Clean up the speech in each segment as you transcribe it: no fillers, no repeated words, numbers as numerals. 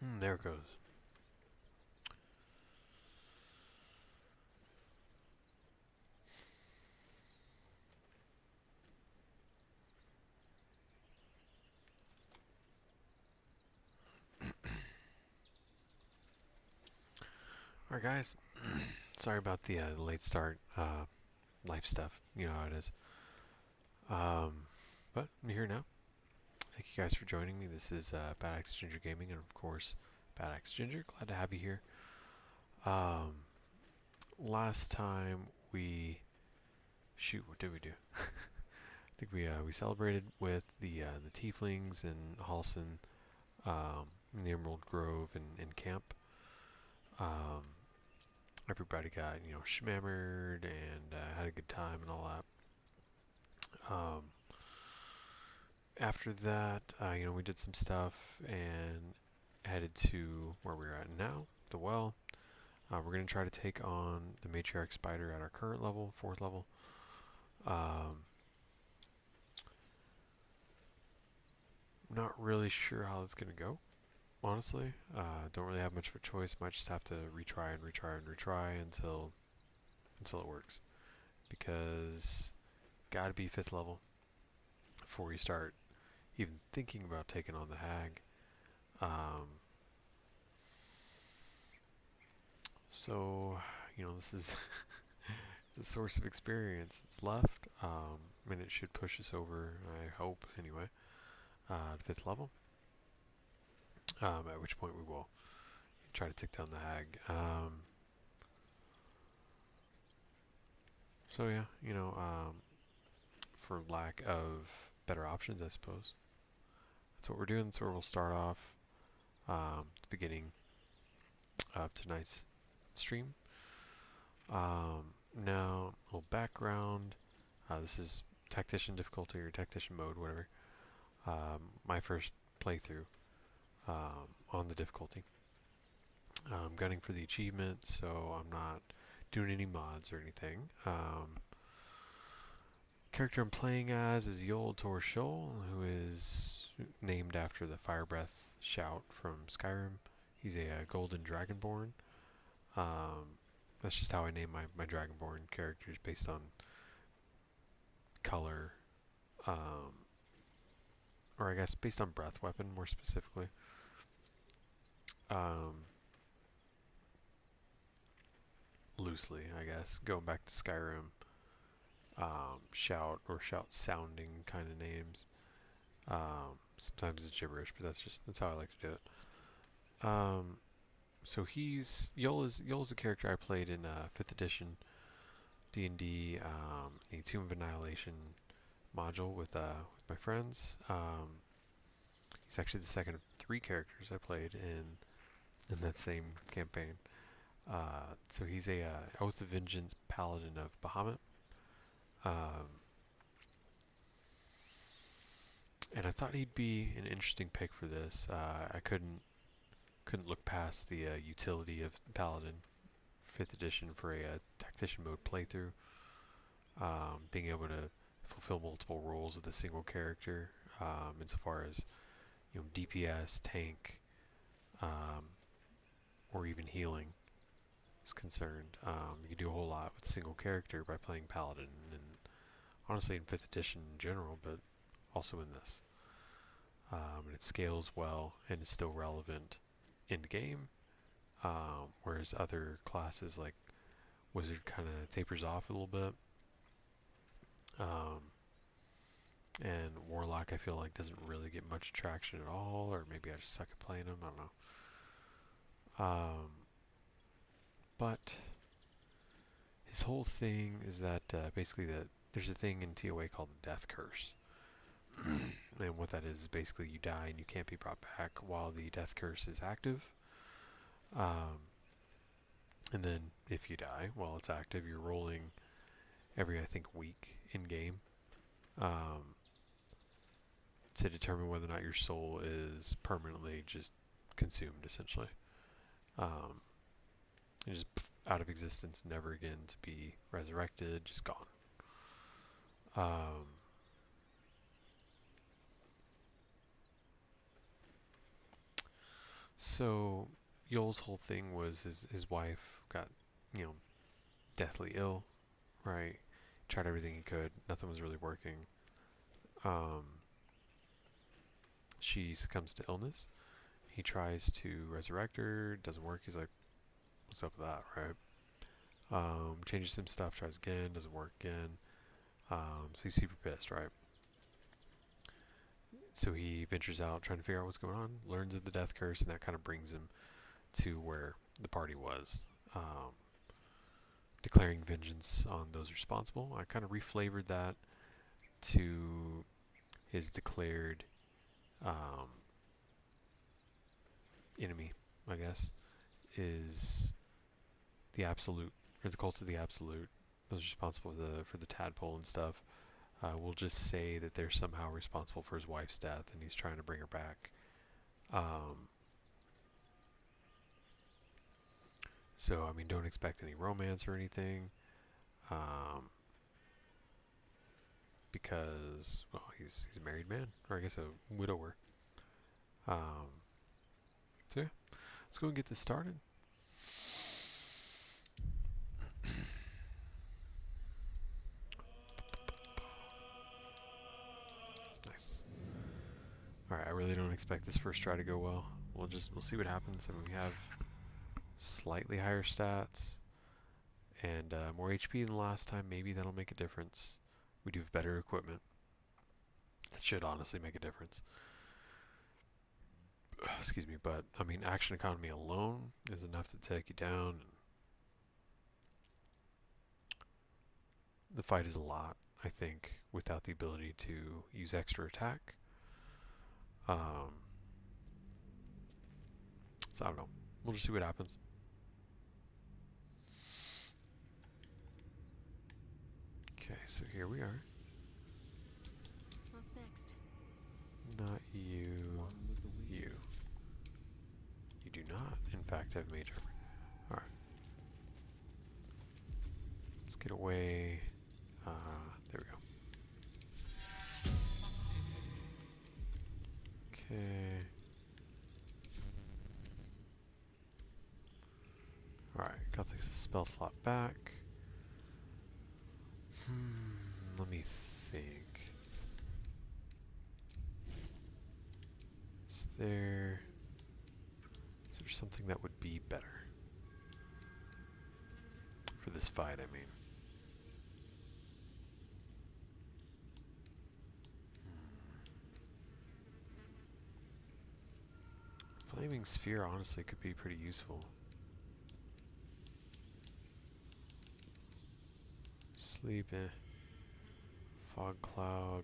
There it goes. Alright guys, sorry about the late start, life stuff, you know how it is. Um, but I'm here now. Thank you guys for joining me. This is Bad Axe Ginger Gaming, and of course, Bad Axe Ginger. Glad to have you here. Um, last time shoot, what did we do? I think we celebrated with the Tieflings in Halson, in the Emerald Grove and camp. Um, everybody got shmammered and had a good time and all that. After that, we did some stuff and headed to where we're at now, the well. We're going to try to take on the Matriarch Spider at our current level, 4th level. Not really sure how it's going to go, honestly. Don't really have much of a choice. Might just have to retry and retry and retry until it works. Because gotta be 5th level before you start even thinking about taking on the hag. Um, so, this is the source of experience that's left. And it should push us over, I hope, anyway, to 5th level. At which point we will try to take down the hag. So yeah, for lack of better options, I suppose. That's what we're doing. That's where we'll start off the beginning of tonight's stream. Now, a little background. This is Tactician difficulty or Tactician mode, whatever. My first playthrough on the difficulty. I'm gunning for the achievement, so I'm not doing any mods or anything. Character I'm playing as is Yol Torshol, who is named after the Fire Breath shout from Skyrim. He's a golden dragonborn. That's just how I name my dragonborn characters, based on color, or I guess based on breath weapon more specifically. Loosely, I guess, going back to Skyrim, shout or shout sounding kind of names. Sometimes it's gibberish, but that's how I like to do it. So Yol is a character I played in 5th edition D&D, the Tomb of Annihilation module with my friends. He's actually the second of 3 characters I played in that same campaign. So he's a Oath of Vengeance Paladin of Bahamut. And I thought he'd be an interesting pick for this. I couldn't look past the utility of Paladin 5th edition for a tactician mode playthrough. Being able to fulfill multiple roles with a single character, insofar as DPS, tank, or even healing is concerned. You can do a whole lot with a single character by playing Paladin, and honestly in 5th edition in general, but also in this. And it scales well and is still relevant in game, whereas other classes like Wizard kind of tapers off a little bit. And Warlock I feel like doesn't really get much traction at all, or maybe I just suck at playing him, I don't know. But his whole thing is that basically there's a thing in TOA called the Death Curse. And what that is basically you die and you can't be brought back while the Death Curse is active. And then if you die while it's active, you're rolling every, I think, week in game, to determine whether or not your soul is permanently just consumed, essentially. And just out of existence, never again to be resurrected, just gone. So Yoel's whole thing was his wife got, you know, deathly ill, right? Tried everything he could, nothing was really working. Um, she succumbs to illness. He tries to resurrect her, doesn't work. He's like, "What's up with that?" Right? Changes some stuff, tries again, doesn't work again. So he's super pissed, right? So he ventures out trying to figure out what's going on, learns of the death curse, and that kind of brings him to where the party was, declaring vengeance on those responsible. I kind of reflavored that to his declared enemy, I guess, is the Absolute, or the Cult of the Absolute. Those responsible for the tadpole and stuff. We'll just say that they're somehow responsible for his wife's death, and he's trying to bring her back. So, I mean, don't expect any romance or anything, because, well, he's a married man, or I guess a widower. So yeah, let's go and get this started. Nice. Alright, I really don't expect this first try to go well. We'll see what happens. I mean, we have slightly higher stats and more HP than last time. Maybe that'll make a difference. We do have better equipment. That should honestly make a difference. Excuse me, but I mean, action economy alone is enough to take you down. The fight is a lot, I think, without the ability to use extra attack. So I don't know. We'll just see what happens. Okay, so here we are. What's next? Not you. You. You do not, in fact, have mage armor. Alright. Let's get away. There we go. Okay. Alright, got the spell slot back. Let me think. Is there something that would be better? For this fight, I mean. Flaming Sphere honestly could be pretty useful. Sleep, Fog Cloud.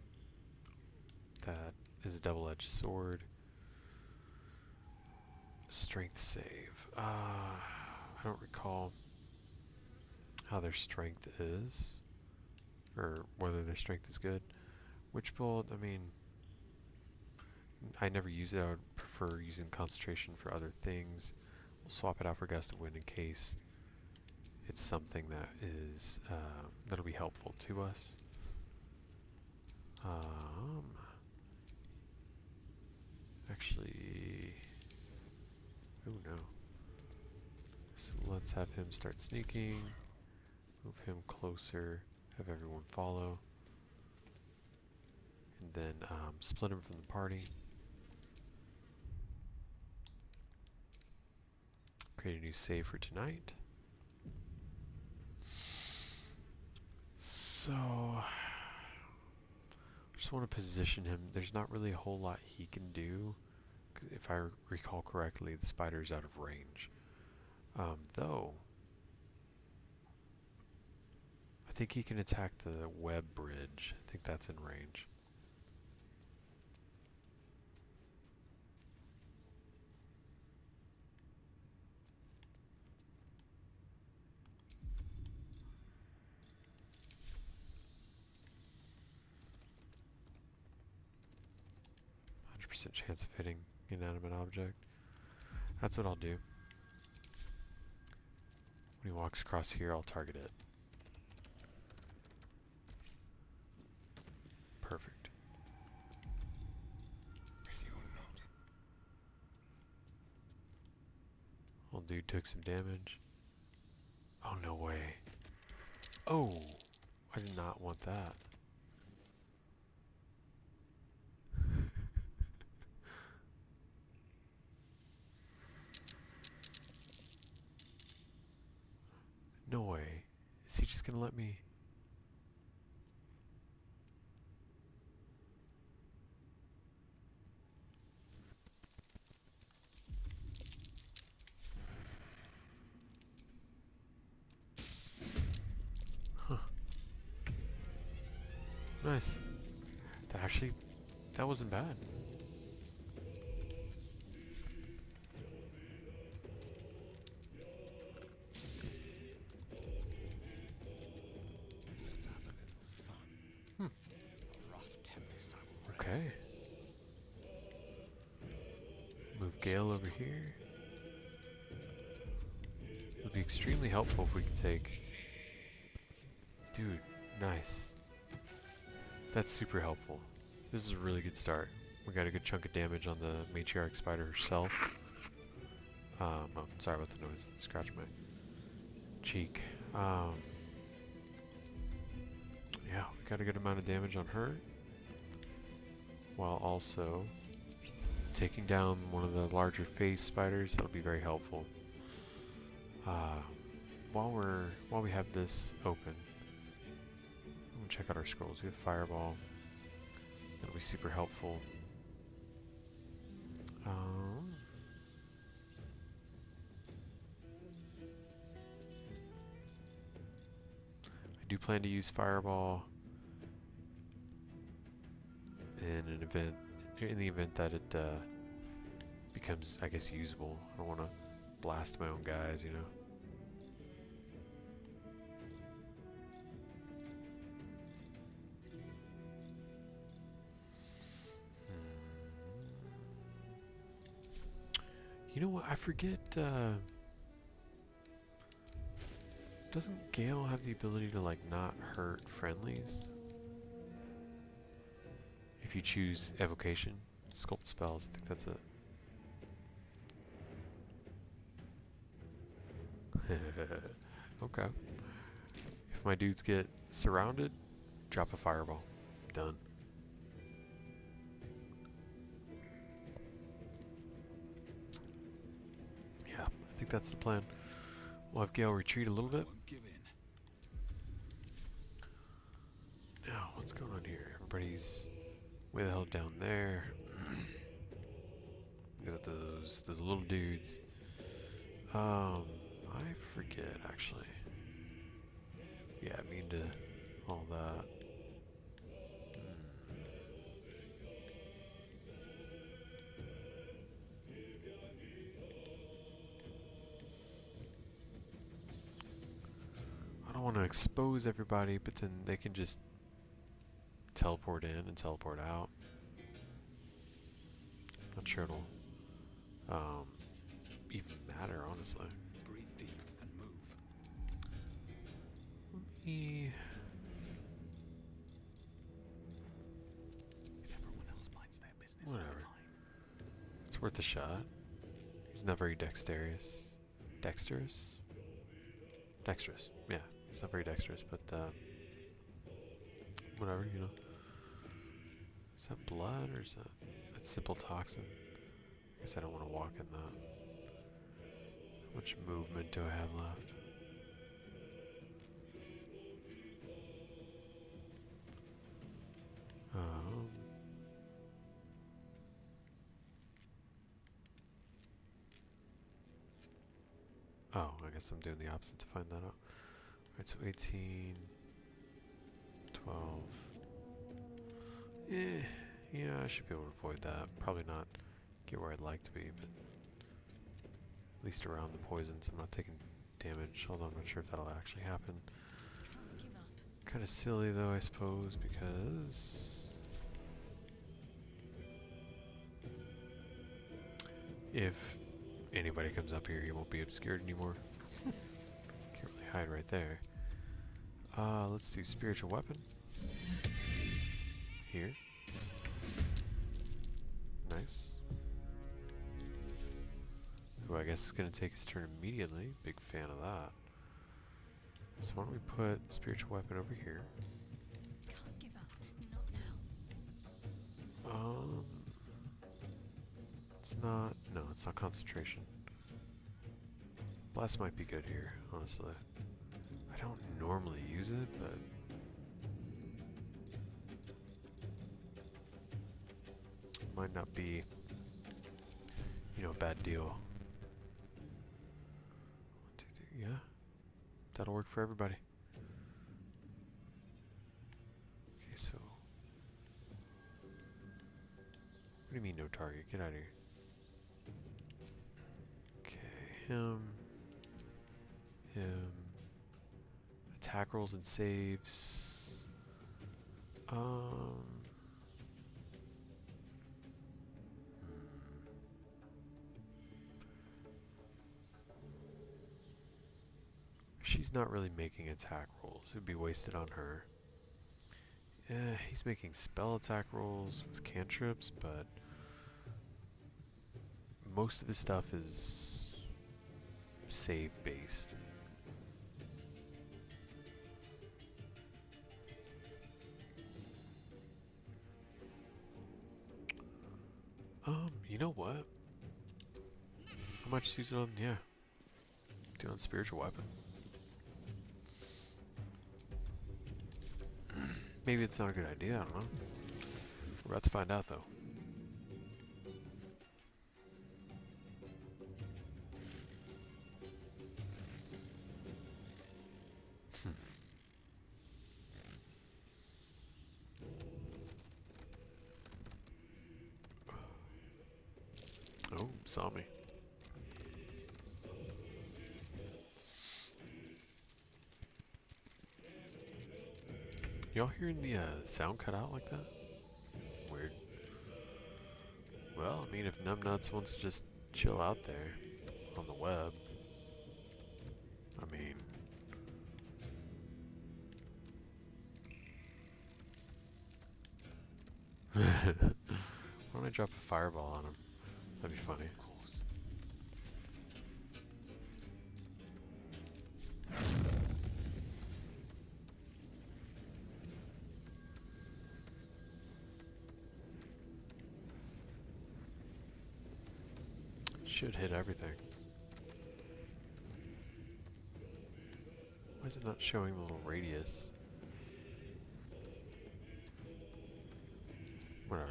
That is a double-edged sword. Strength save. I don't recall how their strength is, or whether their strength is good. Witchbolt, I mean, I never use it. I would prefer using concentration for other things. We'll swap it out for Gust of Wind in case it's something that is that'll be helpful to us. Actually, oh no. So let's have him start sneaking. Move him closer. Have everyone follow. And then split him from the party. Create a new save for tonight. So, I just want to position him. There's not really a whole lot he can do. If I recall correctly, the spider's out of range. Though, I think he can attack the web bridge. I think that's in range. Chance of hitting inanimate object. That's what I'll do. When he walks across here, I'll target it. Perfect. Radio note. Old dude took some damage. Oh, no way. Oh! I did not want that. No way. Is he just gonna let me... Huh. Nice. That wasn't bad. Hmm. Okay. Move Gale over here. It'll be extremely helpful if we can take... Dude, nice. That's super helpful. This is a really good start. We got a good chunk of damage on the Matriarch Spider herself. Oh, sorry about the noise. Scratch my cheek. Yeah, we got a good amount of damage on her, while also taking down one of the larger Phase Spiders. That'll be very helpful. While we have this open, I'm gonna check out our scrolls. We have Fireball. That'll be super helpful. I do plan to use Fireball in the event that it becomes, I guess, usable. I don't want to blast my own guys, you know. You know what? I forget. Doesn't Gale have the ability to like not hurt friendlies? If you choose Evocation, Sculpt spells, I think that's it. Okay. If my dudes get surrounded, drop a Fireball. Done. Yeah, I think that's the plan. We'll have Gale retreat a little bit. Now, what's going on here? Everybody's way the hell down there. We got those little dudes. I forget actually. Yeah, I mean to all that. I don't want to expose everybody, but then they can just teleport in and teleport out. Not sure it'll even matter, honestly. Breathe deep and move. Let me... If everyone else minds their business, Whatever. fine. It's worth a shot. He's not very dexterous. Dexterous? Dexterous, yeah. He's not very dexterous, but whatever, you know. Is that blood or is that's simple toxin? I guess I don't want to walk in that. How much movement do I have left? Oh, I guess I'm doing the opposite to find that out. Alright, so 18, 12. Yeah, I should be able to avoid that. Probably not get where I'd like to be, but at least around the poisons. I'm not taking damage, although I'm not sure if that'll actually happen. Can't give up. Kind of silly though, I suppose, because if anybody comes up here, you won't be obscured anymore. Can't really hide right there. Let's do spiritual weapon. Here. Nice. who I guess is going to take his turn immediately. Big fan of that. So why don't we put spiritual weapon over here? Can't give up. Not now. It's not, no, it's not concentration. Blast might be good here, honestly. I don't normally use it, but might not be, you know, a bad deal. 1, 2, 3, yeah. That'll work for everybody. Okay, so. What do you mean no target? Get out of here. Okay, him. Attack rolls and saves. She's not really making attack rolls. It would be wasted on her. Yeah, he's making spell attack rolls with cantrips, but most of his stuff is save based. You know what? I might just use it on, yeah. Do it on spiritual weapon. Maybe it's not a good idea, I don't know. We're about to find out though. Oh, saw me. Y'all hearing the sound cut out like that? Weird. Well, I mean, if Numbnuts wants to just chill out there on the web, I mean, why don't I drop a fireball on him? That'd be funny. Of course. Should hit everything. Why is it not showing the little radius? Whatever.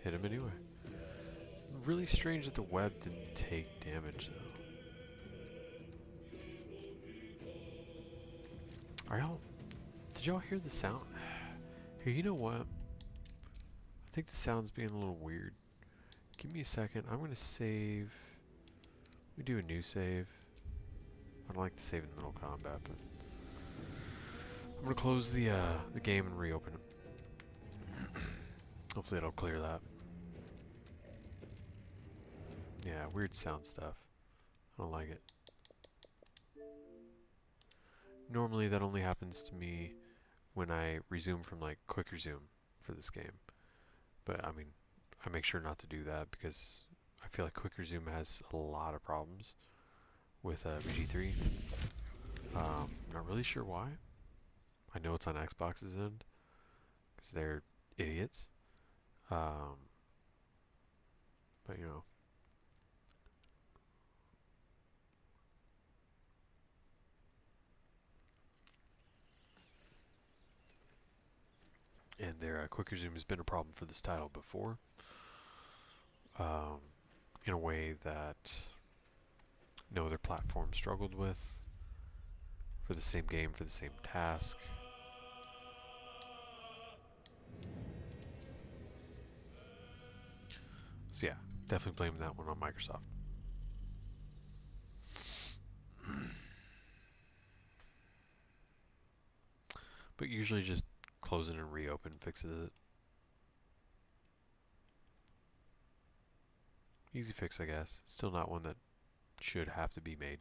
Hit him anyway. Really strange that the web didn't take damage though. Are y'all? Did y'all hear the sound? Here, you know what? I think the sound's being a little weird. Give me a second. I'm gonna save. We do a new save. I don't like to save in the middle of combat, but I'm gonna close the game and reopen it. Hopefully it'll clear that. Yeah, weird sound stuff. I don't like it. Normally that only happens to me when I resume from like quick resume for this game. But I mean, I make sure not to do that because I feel like quick resume has a lot of problems with BG3. Not really sure why. I know it's on Xbox's end because they're idiots. But you know. And their quick resume has been a problem for this title before. In a way that no other platform struggled with for the same game, for the same task. So yeah, definitely blaming that one on Microsoft. But usually just close it and reopen fixes it. Easy fix, I guess. Still not one that should have to be made.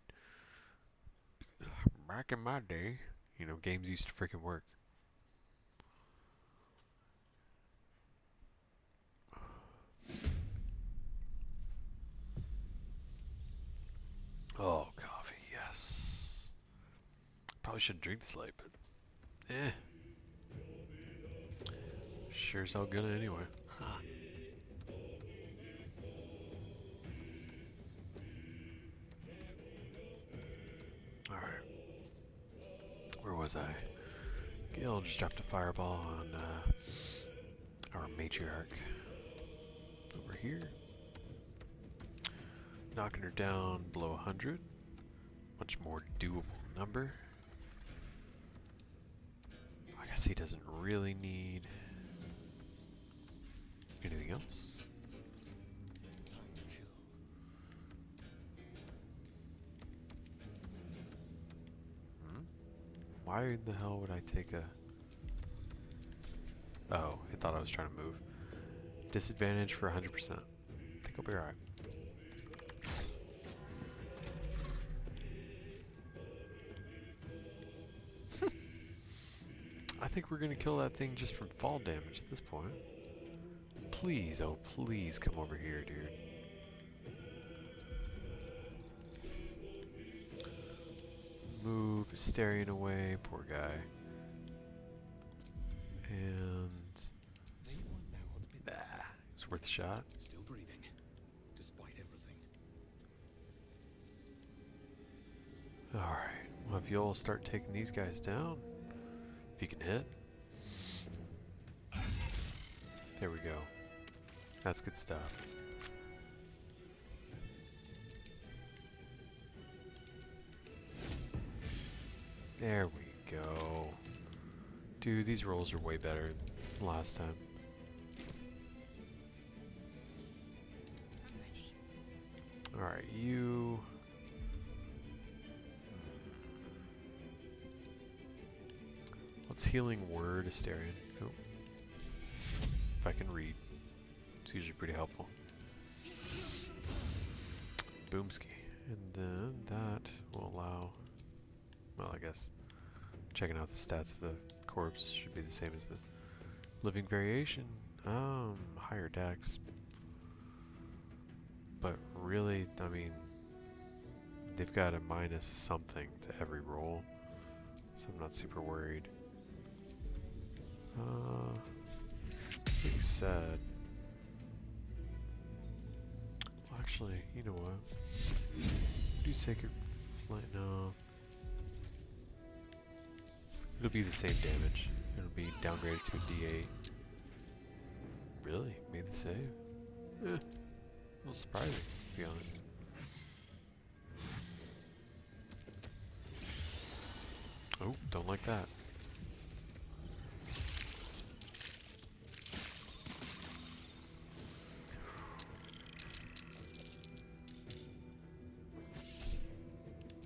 Back in my day, you know, games used to freaking work. Probably should drink this light, but eh. Sure as hell gonna anyway. Huh. Alright. Where was I? Gil just dropped a fireball on our matriarch. Over here. Knocking her down below 100. Much more doable number. I guess he doesn't really need anything else. Why in the hell would I take a... Oh, I thought I was trying to move. Disadvantage for 100%. I think I'll be alright. I think we're gonna kill that thing just from fall damage at this point. Please, oh please come over here, dude. Move Asterion away, poor guy. And it's worth a shot. Still breathing, despite everything. Alright, well if you'll start taking these guys down, if you can hit. There we go. That's good stuff. There we go. Dude, these rolls are way better than last time. I'm ready. Alright, you... Let's healing word Asterion. Oh. If I can read. It's usually pretty helpful. Boomski. And then that will allow... Well, I guess checking out the stats of the corpse should be the same as the living variation. Higher dex. But really, I mean, they've got a minus something to every roll, so I'm not super worried. Being said, well, actually, you know what? Do Sacred Flight? No. It'll be the same damage. It'll be downgraded to a D8. Really? Made the save? Eh. A little surprising, to be honest. Oh, don't like that.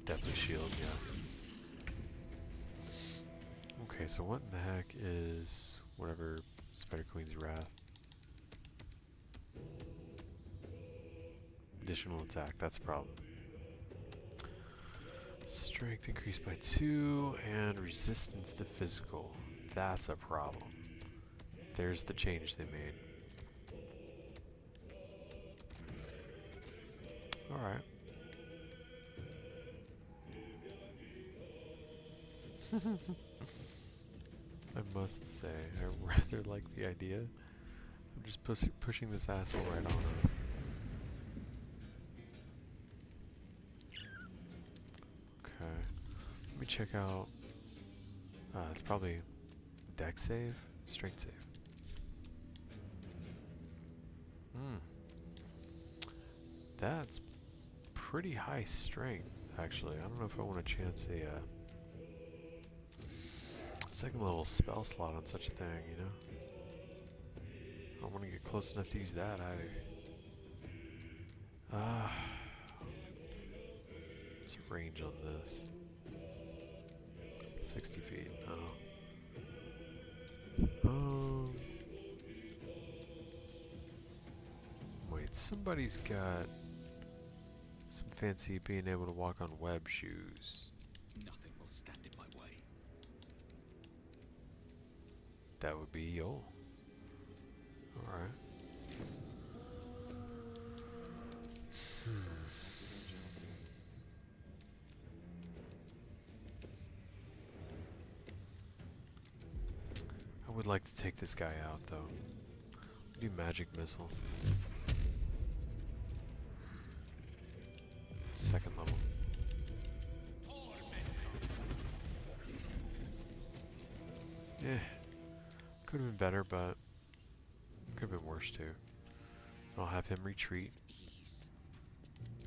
Definitely shield, yeah. Okay, so what in the heck is whatever Spider Queen's Wrath? Additional attack, that's a problem. Strength increased by 2 and resistance to physical. That's a problem. There's the change they made. Alright. I must say, I rather like the idea. I'm just pushing this asshole right on up. Okay. Let me check out... it's probably dex save? Strength save. That's pretty high strength, actually. I don't know if I want to chance a... second level spell slot on such a thing, you know? I don't want to get close enough to use that either. What's the range on this? 60 feet, no. Wait, somebody's got some fancy being able to walk on web shoes. Nothing will stand in my way. That would be Yol. Alright. would like to take this guy out though. Do magic missile. Second level. Yeah. Could have been better, but could have been worse too. I'll have him retreat. Ease.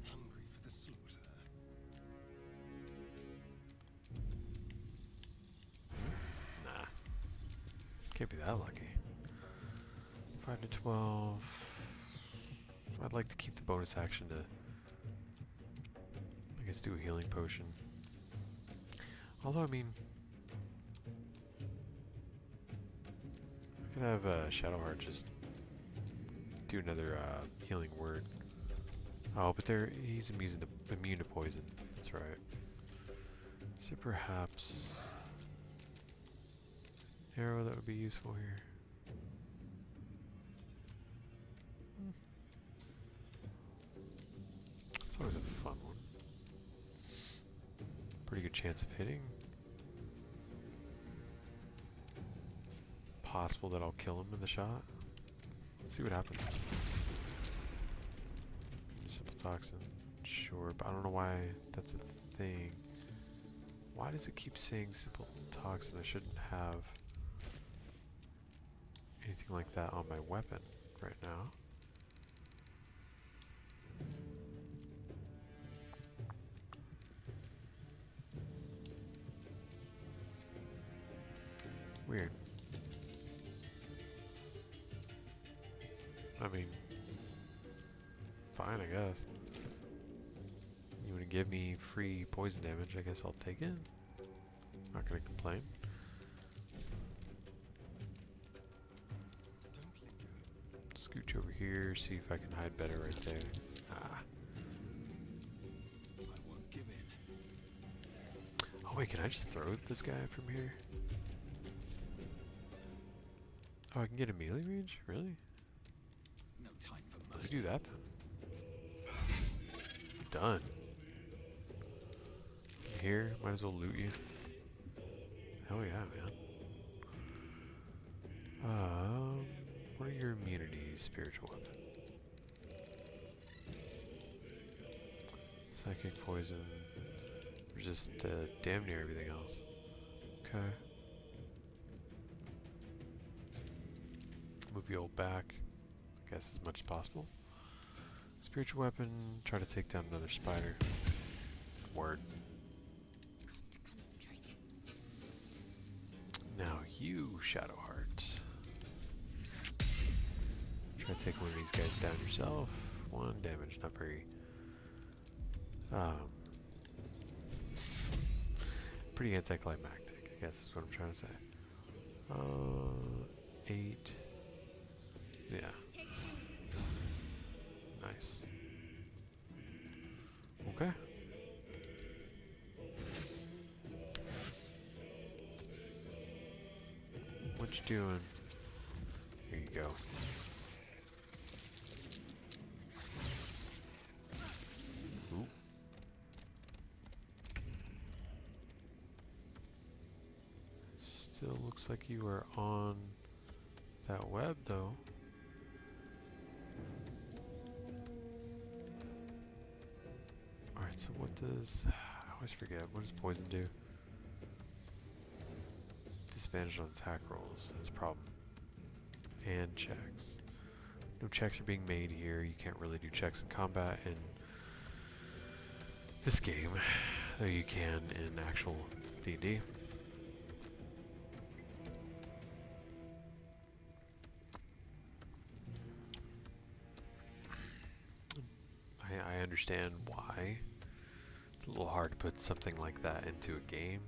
Hungry for the slaughter. Nah. Can't be that lucky. 5 to 12. I'd like to keep the bonus action to, I guess, do a healing potion. Although, I mean, I could have Shadowheart just do another healing word. Oh, but he's immune to poison. That's right. So perhaps arrow that would be useful here. It's always a fun one. Pretty good chance of hitting. Possible that I'll kill him in the shot. Let's see what happens. Simple toxin. Sure, but I don't know why that's a thing. Why does it keep saying simple toxin? I shouldn't have anything like that on my weapon right now. Weird. I mean, fine, I guess. You want to give me free poison damage, I guess I'll take it. Not gonna complain. Scooch over here, see if I can hide better right there. Ah. I won't give in. Oh wait, can I just throw this guy from here? Oh, I can get a melee range? Really? No time for Let me mercy. do that then. Done. You here? Might as well loot you. Hell yeah, man. What are your immunities? Spiritual weapon. Psychic poison. Resist damn near everything else. Okay. Move you all back, I guess, as much as possible. Spiritual weapon, try to take down another spider. Word. Concentrate. Now you, Shadowheart. Try to take one of these guys down yourself. 1 damage, not very... pretty anticlimactic, I guess is what I'm trying to say. 8... Yeah. Nice. Okay. What you doing? Here you go. Ooh. Still looks like you are on that web though. Alright, so what does... I always forget. What does poison do? Disadvantage on attack rolls. That's a problem. And checks. No checks are being made here. You can't really do checks in combat in this game, though you can in actual D&D. I understand why. It's a little hard to put something like that into a game.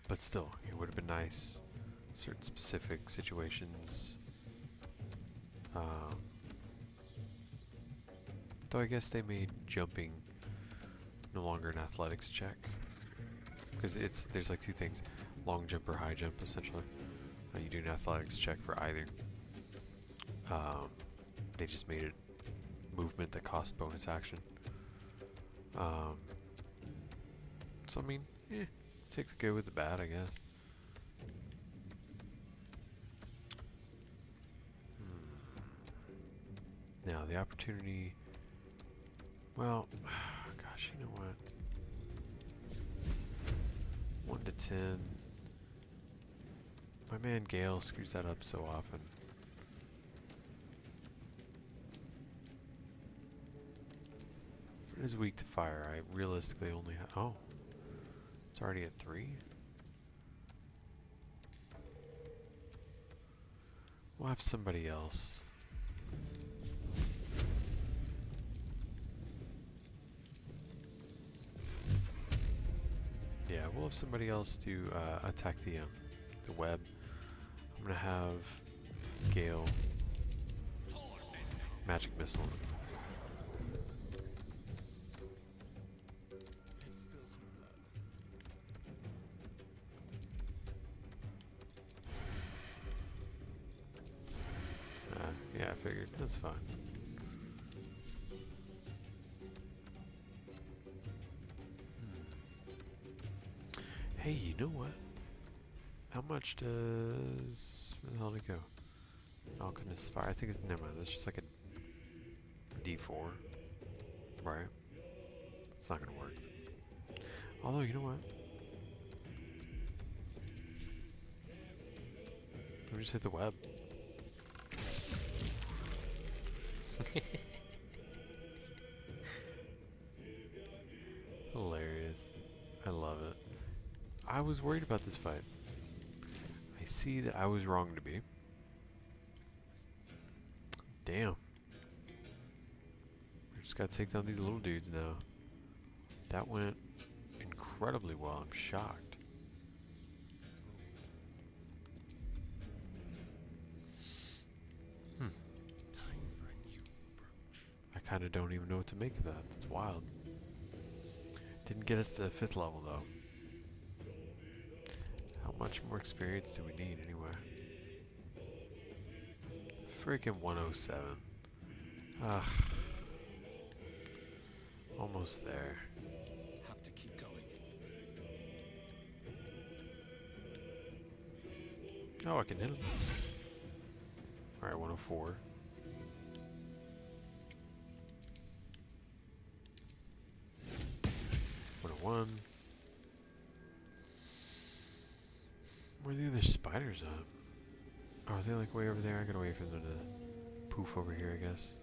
But still, it would have been nice. Certain specific situations. Though I guess they made jumping no longer an athletics check. Because there's like 2 things. Long jump or high jump, essentially. You do an athletics check for either. They just made it movement that costs bonus action. So I mean, Take the good with the bad, I guess. Now, the opportunity... Well, gosh, you know what? 1 to 10. My man Gale screws that up so often. It is weak to fire. I realistically only have... Oh. It's already at 3? We'll have somebody else. Yeah, we'll have somebody else to attack the web. I'm gonna have Gale magic missile. Let's spill some blood. Yeah, I figured. That's fine. Hey, you know what? How much does... Where the hell did it go? Alchemist Fire. I think it's... Never mind. That's just like a D4. Right? It's not gonna work. Although, you know what? Let me just hit the web. Hilarious. I love it. I was worried about this fight. I see that I was wrong to be. Damn. We just gotta take down these little dudes now. That went incredibly well. I'm shocked. Time for a new approach. I kind of don't even know what to make of that. That's wild. Didn't get us to 5th level though. How much more experience do we need anyway? Freaking 107. Ugh. Almost there. Have to keep going. Oh, I can hit him. Alright, 104. One. Where are the other spiders at? Oh, are they like way over there? I gotta wait for them to poof over here, I guess.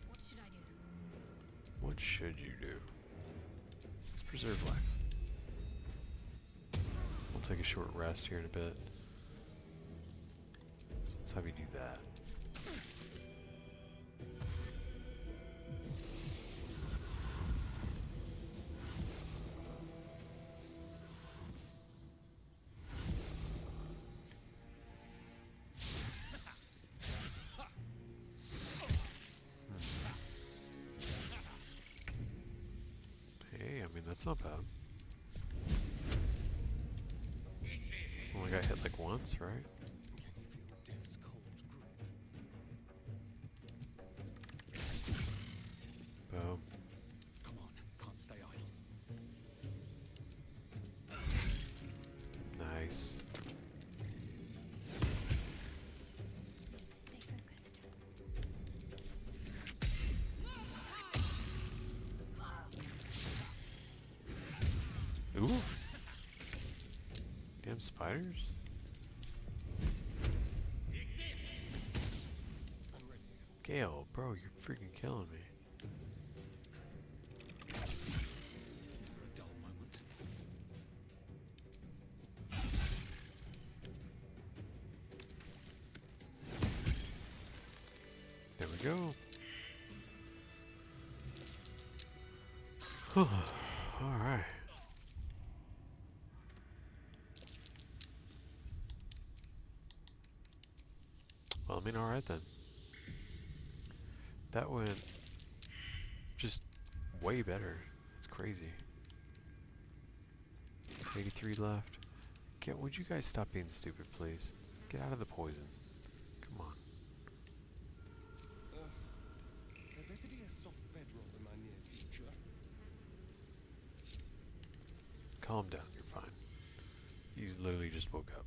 What should I do? What should you do? Let's preserve life. We'll take a short rest here in a bit. So let's have you do that. That's not bad. Only got hit like once, right? Can you feel death's cold grip? Boom. Come on, can't stay idle. Nice. Need to stay focused. Ooh. Damn spiders. I'm ready. Gale, bro, you're freaking killing me. Never a dull moment. There we go. Alright. Well, I mean, alright then. That went just way better. It's crazy. 83 left. Would you guys stop being stupid, please? Get out of the poison. Come on. There better be a soft bedrock in my near future. calm down. You're fine. You literally just woke up.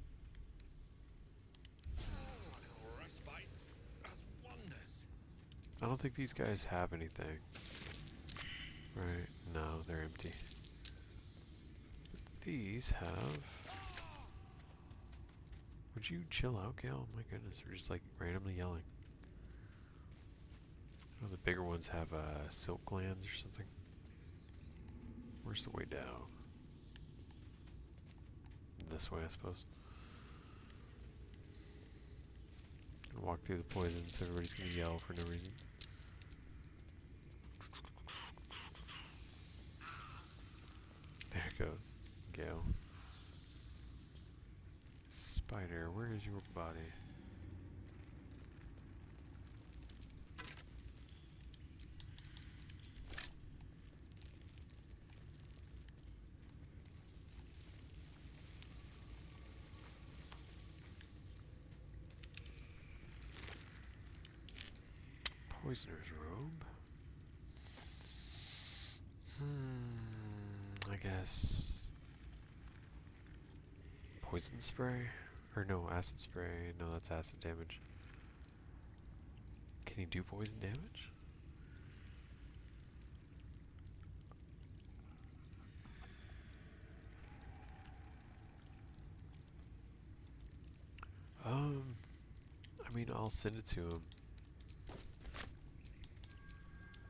Respite does wonders. I don't think these guys have anything. Right? No, they're empty. These have... Would you chill out, Gale? Oh my goodness, we're just like randomly yelling. Oh, the bigger ones have silk glands or something. Where's the way down? This way, I suppose. And walk through the poison so everybody's gonna yell for no reason. There it goes. Gale. Spider, where is your body? Poisoner's robe. I guess poison spray? Or no, acid spray. No, that's acid damage. Can he do poison damage? I mean, I'll send it to him.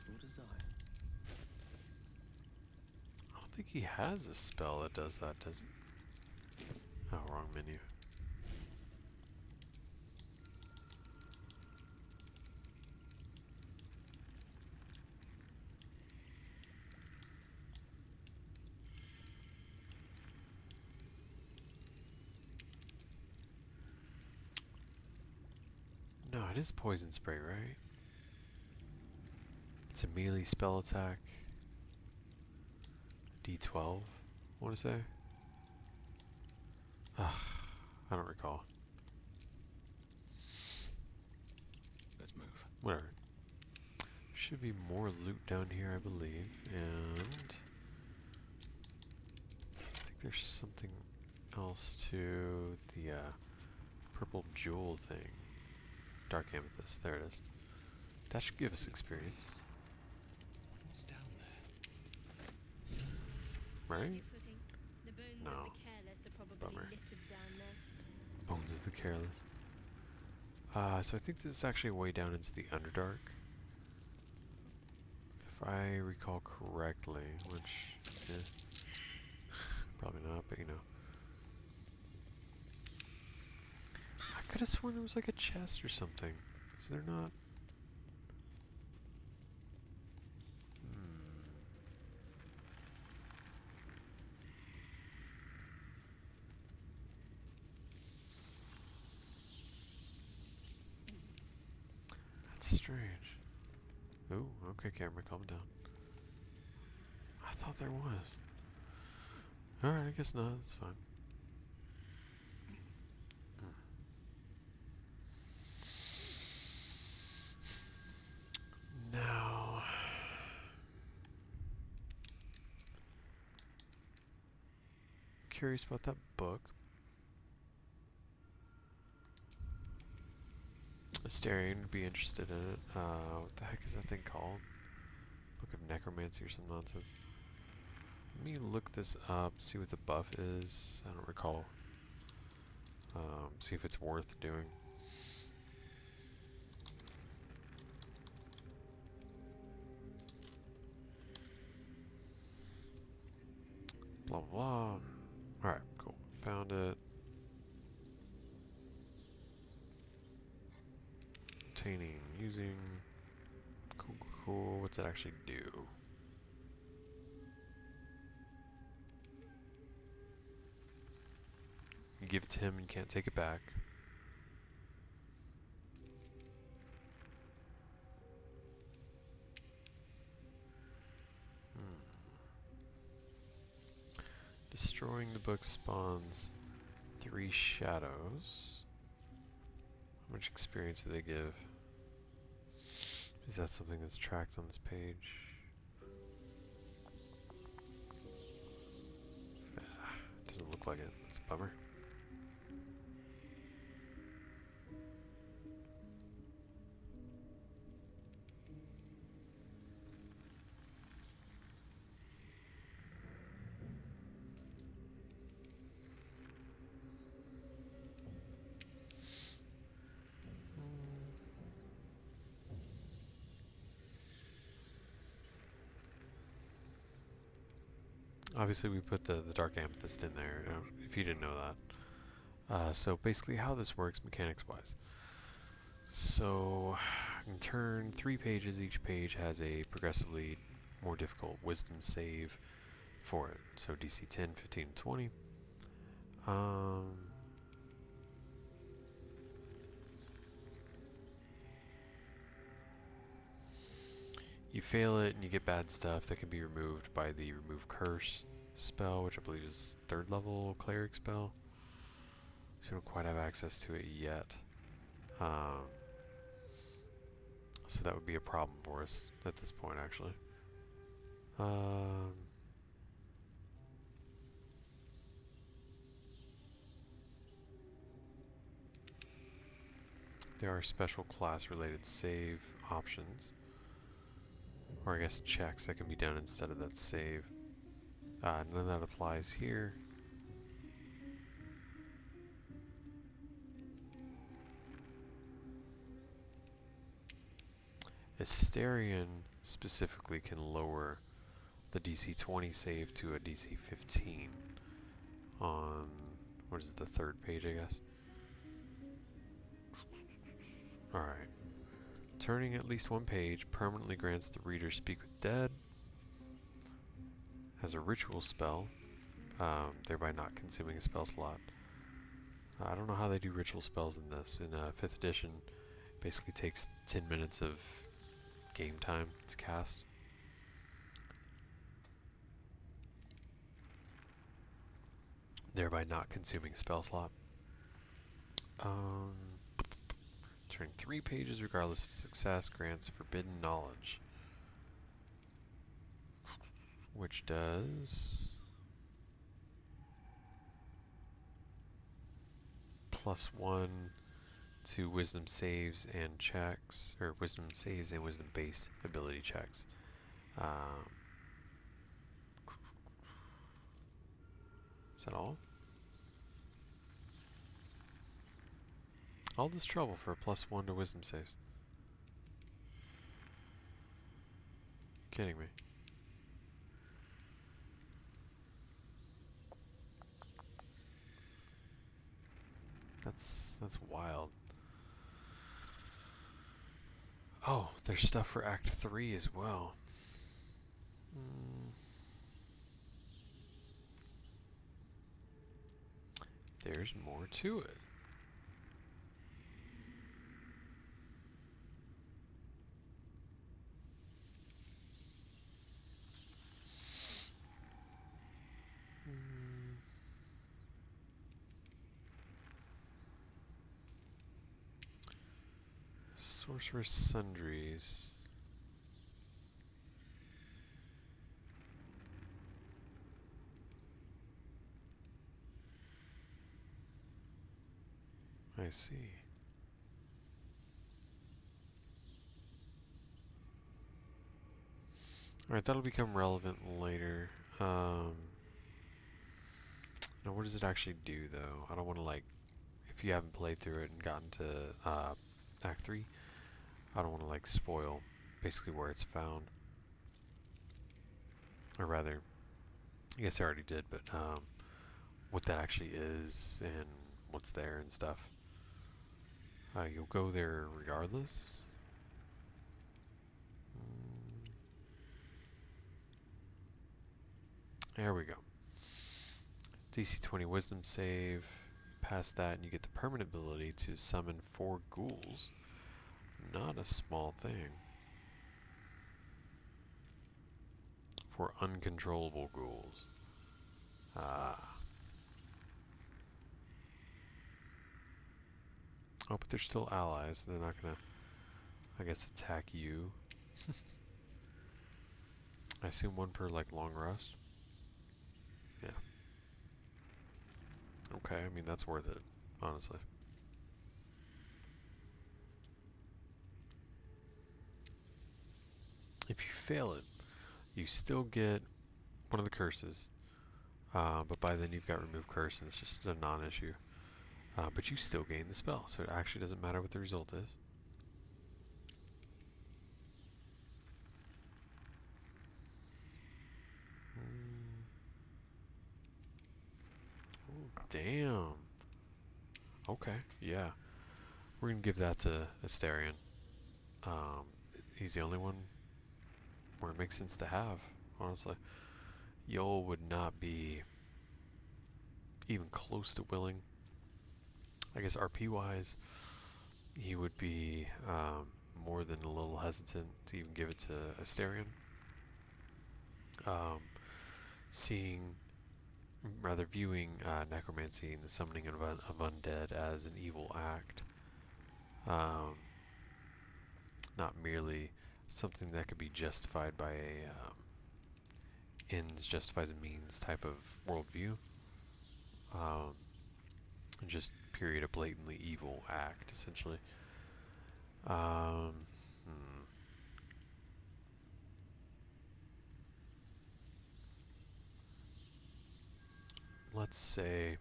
Your desire. I don't think he has a spell that does that, does he? Oh, wrong menu. No, it is poison spray, right? It's a melee spell attack. D12, I want to say. Ugh, I don't recall. Let's move. Whatever. Should be more loot down here, I believe. And I think there's something else to the purple jewel thing. Dark amethyst, there it is. That should give us experience, What's down there? right? Your footing. The bones No. of the careless are probably Bummer. littered down there. Bones of the careless. So I think this is actually way down into the Underdark. If I recall correctly, which, yeah, probably not, but you know. I could have sworn there was like a chest or something. Is there not? That's strange. Ooh, okay, camera, calm down. I thought there was. Alright, I guess not. That's fine. Now, curious about that book. Astarion would be interested in it. What the heck is that thing called? Book of Necromancy or some nonsense. Let me look this up, see what the buff is. I don't recall. See if it's worth doing. Blah blah. Alright, cool. Found it. Obtaining, using. Cool, cool. What's it actually do? You give it to him and you can't take it back. Destroying the book spawns 3 shadows. How much experience do they give? Is that something that's tracked on this page? Doesn't look like it. That's a bummer. Obviously we put the Dark Amethyst in there, if you didn't know that. So basically how this works mechanics-wise. So, in turn, 3 pages, each page has a progressively more difficult wisdom save for it. So DC 10, 15, and 20. You fail it and you get bad stuff that can be removed by the Remove Curse spell, which I believe is 3rd level cleric spell. So we don't quite have access to it yet. So that would be a problem for us at this point, actually. There are special class related save options, or I guess checks that can be done instead of that save. None of that applies here. Asterion specifically can lower the DC 20 save to a DC 15 on, what is it, the 3rd page, I guess? Alright. Turning at least one page permanently grants the reader Speak with Dead as a ritual spell, thereby not consuming a spell slot. I don't know how they do ritual spells in this. In 5th edition, basically takes 10 minutes of game time to cast. Thereby not consuming a spell slot. Turning 3 pages regardless of success grants Forbidden Knowledge, which does +1 to wisdom saves and checks, or wisdom saves and wisdom based ability checks. Is that all? All this trouble for a +1 to wisdom saves. You're kidding me. That's wild. Oh, there's stuff for Act 3 as well. There's more to it. Sorcerer's Sundries. I see. Alright, that'll become relevant later. Now what does it actually do though? I don't want to, like, if you haven't played through it and gotten to Act 3, I don't want to, like, spoil basically where it's found. Or rather, I guess I already did, but what that actually is and what's there and stuff. You'll go there regardless. There we go. DC 20 Wisdom save. Past that and you get the permanent ability to summon 4 ghouls. Not a small thing. 4 uncontrollable ghouls. Oh, but they're still allies. So they're not gonna, I guess, attack you. I assume 1 per, like, long rest. Yeah. Okay, I mean, that's worth it, honestly. If you fail it, you still get one of the curses, but by then you've got remove curse and it's just a non-issue. But you still gain the spell, so it actually doesn't matter what the result is. Ooh, damn. Okay, yeah. We're gonna give that to Asterion. He's the only one where it makes sense to have, honestly. Yol would not be even close to willing. I guess RP wise, he would be more than a little hesitant to even give it to Asterion. Seeing, rather viewing necromancy and the summoning of undead as an evil act, not merely something that could be justified by a ends justifies a means type of worldview. Just period, a blatantly evil act, essentially. Hmm. Let's say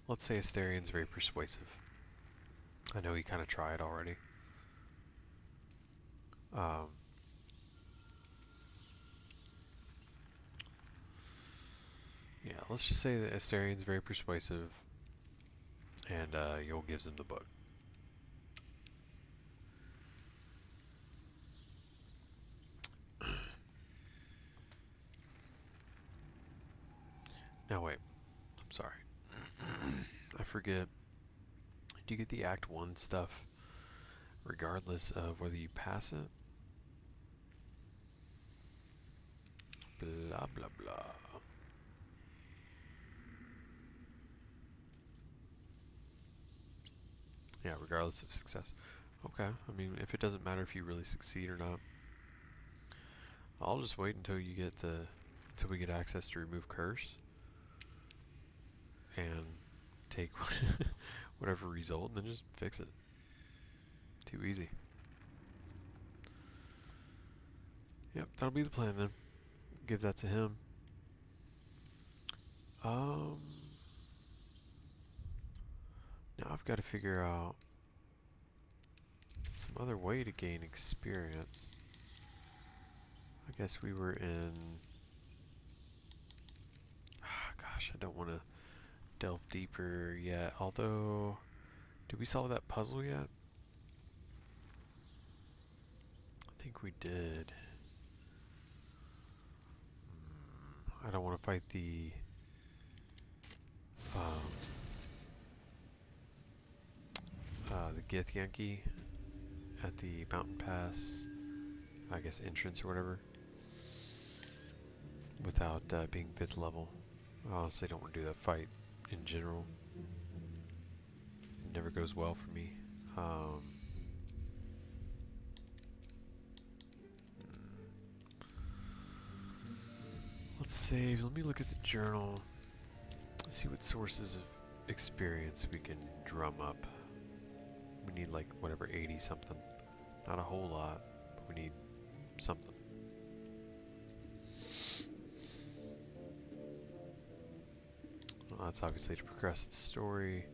Asterian's very persuasive. I know he kind of tried already. Yeah, let's just say that Asterian's very persuasive, and Yol gives him the book. Now wait, I'm sorry. I forget. Do you get the Act 1 stuff regardless of whether you pass it? Blah blah blah. Yeah, regardless of success. Okay, I mean, if it doesn't matter if you really succeed or not, I'll just wait until you get until we get access to remove curse and take whatever result and then just fix it. Too easy. Yep, that'll be the plan then. Give that to him. Now I've got to figure out some other way to gain experience. I guess we were in... gosh, I don't want to delve deeper yet. Although, did we solve that puzzle yet? I think we did. I don't want to fight the Githyanki at the mountain pass, I guess entrance or whatever, without being 5th level. I honestly don't want to do that fight in general. It never goes well for me. Let's save. Let me look at the journal. Let's see what sources of experience we can drum up. We need like whatever 80 something. Not a whole lot, but we need something. Well, that's obviously to progress the story.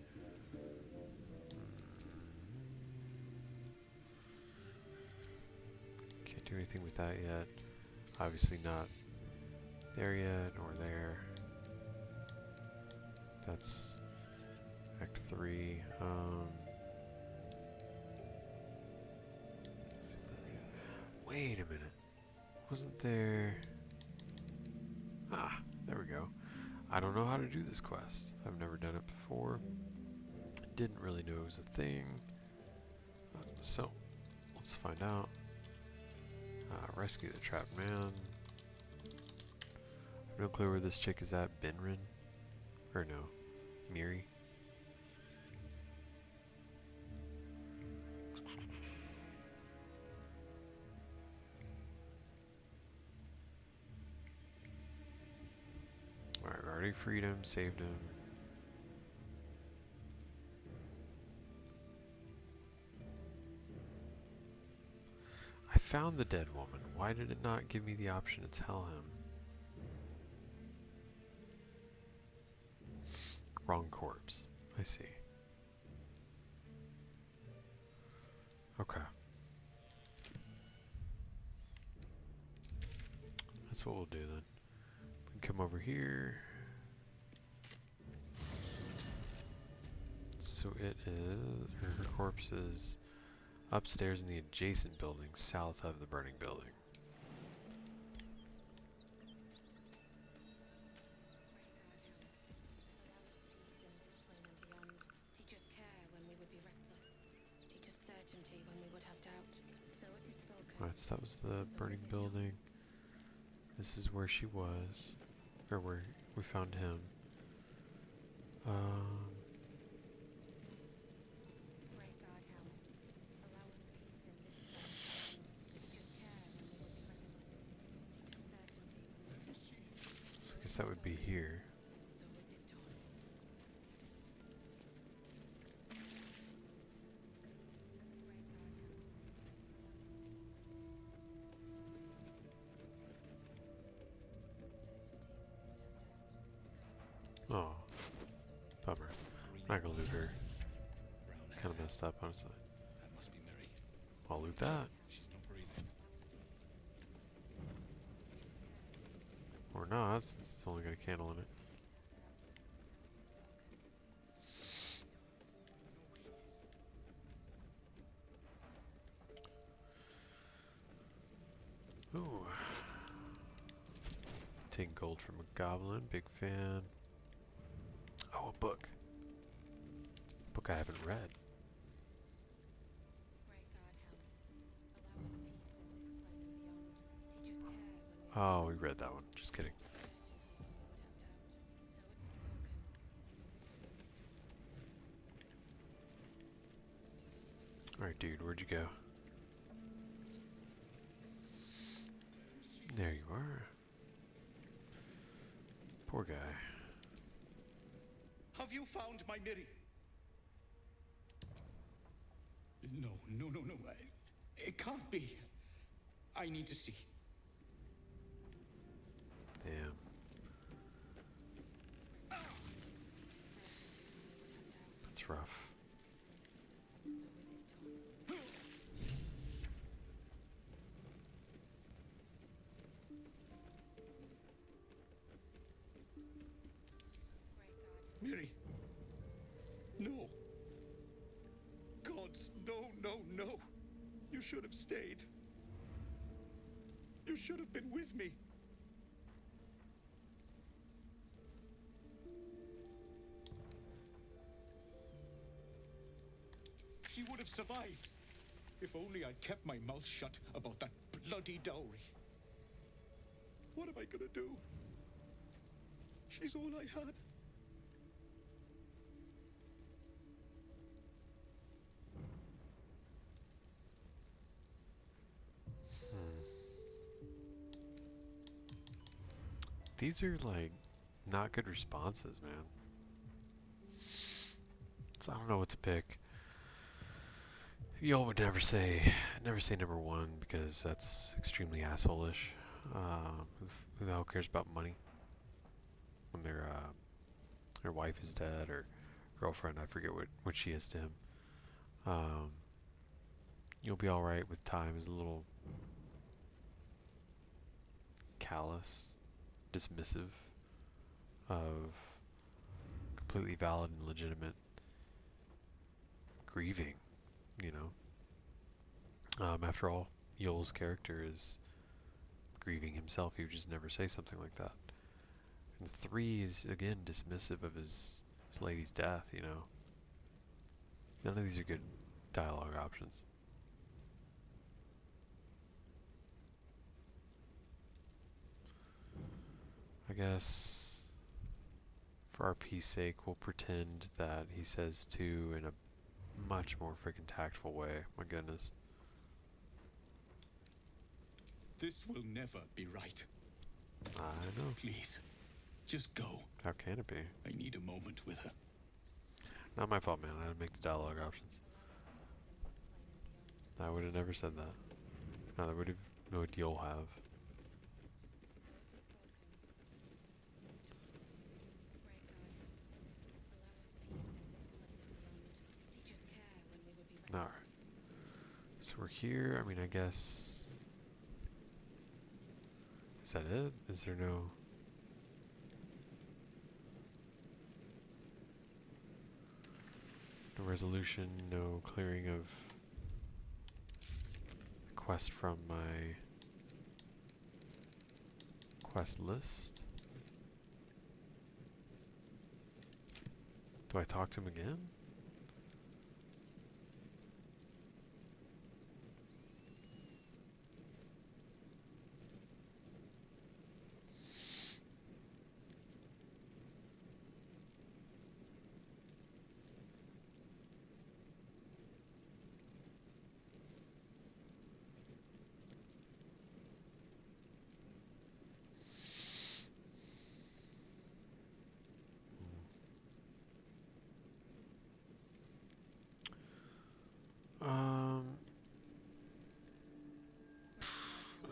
Can't do anything with that yet. Obviously not there yet, or there. That's Act 3. Wait a minute. Wasn't there... Ah, there we go. I don't know how to do this quest. I've never done it before. Didn't really know it was a thing. So, let's find out. Rescue the trapped man. No clue where this chick is at. Benrin? Or no, Miri? Alright, we already already freed him, saved him. I found the dead woman. Why did it not give me the option to tell him? Wrong corpse. I see. Okay. That's what we'll do then. We can come over here. So it is, her corpse is upstairs in the adjacent building, south of the burning building. Teach us care when we would be reckless. Teach us certainty when we would have doubt. So it is spoken. Alright, so that was the burning building. This is where she was, or where we found him. Pray God help. Allow us peace in this place. Teach us care when we would be reckless. Teach us certainty when we would have doubt. So I guess that would be here. So is it done. Oh, bummer. I'm not gonna loot her. Brown Kind of hair. messed up, honestly. That must be Mary. I'll loot that. She's not breathing. Or not, since it's only got a candle in it. Ooh. Taking gold from a goblin, big fan. Oh, a book. Book I haven't read. Pray God help. Allow us peace in this plane and beyond. Teach us care when we Oh, we read that one. Just kidding. Alright, dude, where'd you go? There you are. Poor guy. Have you found my Miri? No, no, no, no. It can't be. I need to see. Damn. That's rough. Miri. No. Gods, no, no, no. You should have stayed. You should have been with me. She would have survived. If only I'd kept my mouth shut about that bloody dowry. What am I gonna do? She's all I had. These are like not good responses, man. So I don't know what to pick. Y'all would never say number one because that's extremely asshole-ish. Who the hell cares about money when their wife is dead or girlfriend? I forget what she is to him. You'll be all right with time is a little callous, dismissive of completely valid and legitimate grieving, you know. After all, Yoel's character is grieving himself. He would just never say something like that. And 3 is, again, dismissive of his lady's death, you know. None of these are good dialogue options. I guess for our peace sake, we'll pretend that he says 2 in a much more freaking tactful way. My goodness. This will never be right. I know. Please, Just go. How can it be? I need a moment with her. Not my fault, man. I didn't make the dialogue options. I would have never said that. No, that would have. No, what you'll have. Alright. So we're here. I mean, I guess. Is that it? Is there no. No resolution, no clearing of the quest from my quest list? Do I talk to him again?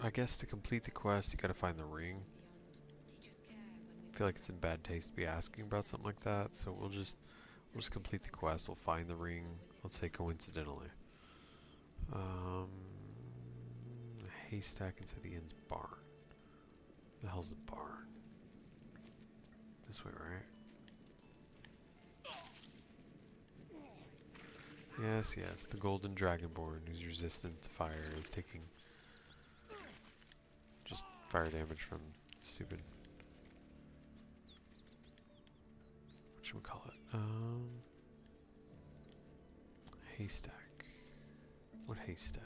I guess to complete the quest, you gotta find the ring. I feel like it's in bad taste to be asking about something like that, so we'll just complete the quest. We'll find the ring. Let's say coincidentally. A haystack inside the inn's barn. The hell's the barn? This way, right? Yes, yes. The golden dragonborn who's resistant to fire is taking just fire damage from stupid. What should we call it? Haystack. What haystack?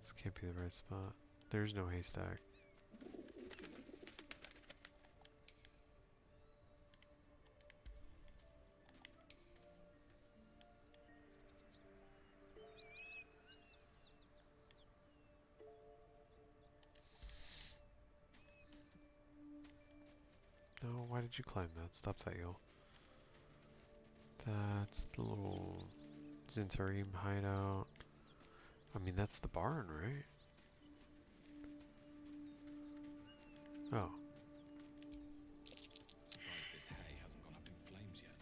This can't be the right spot. There's no haystack. No, why did you climb that? Stop that, yo. That's the little Zintarim hideout. I mean, that's the barn, right? Oh. Surprised this hay hasn't gone up in flames yet.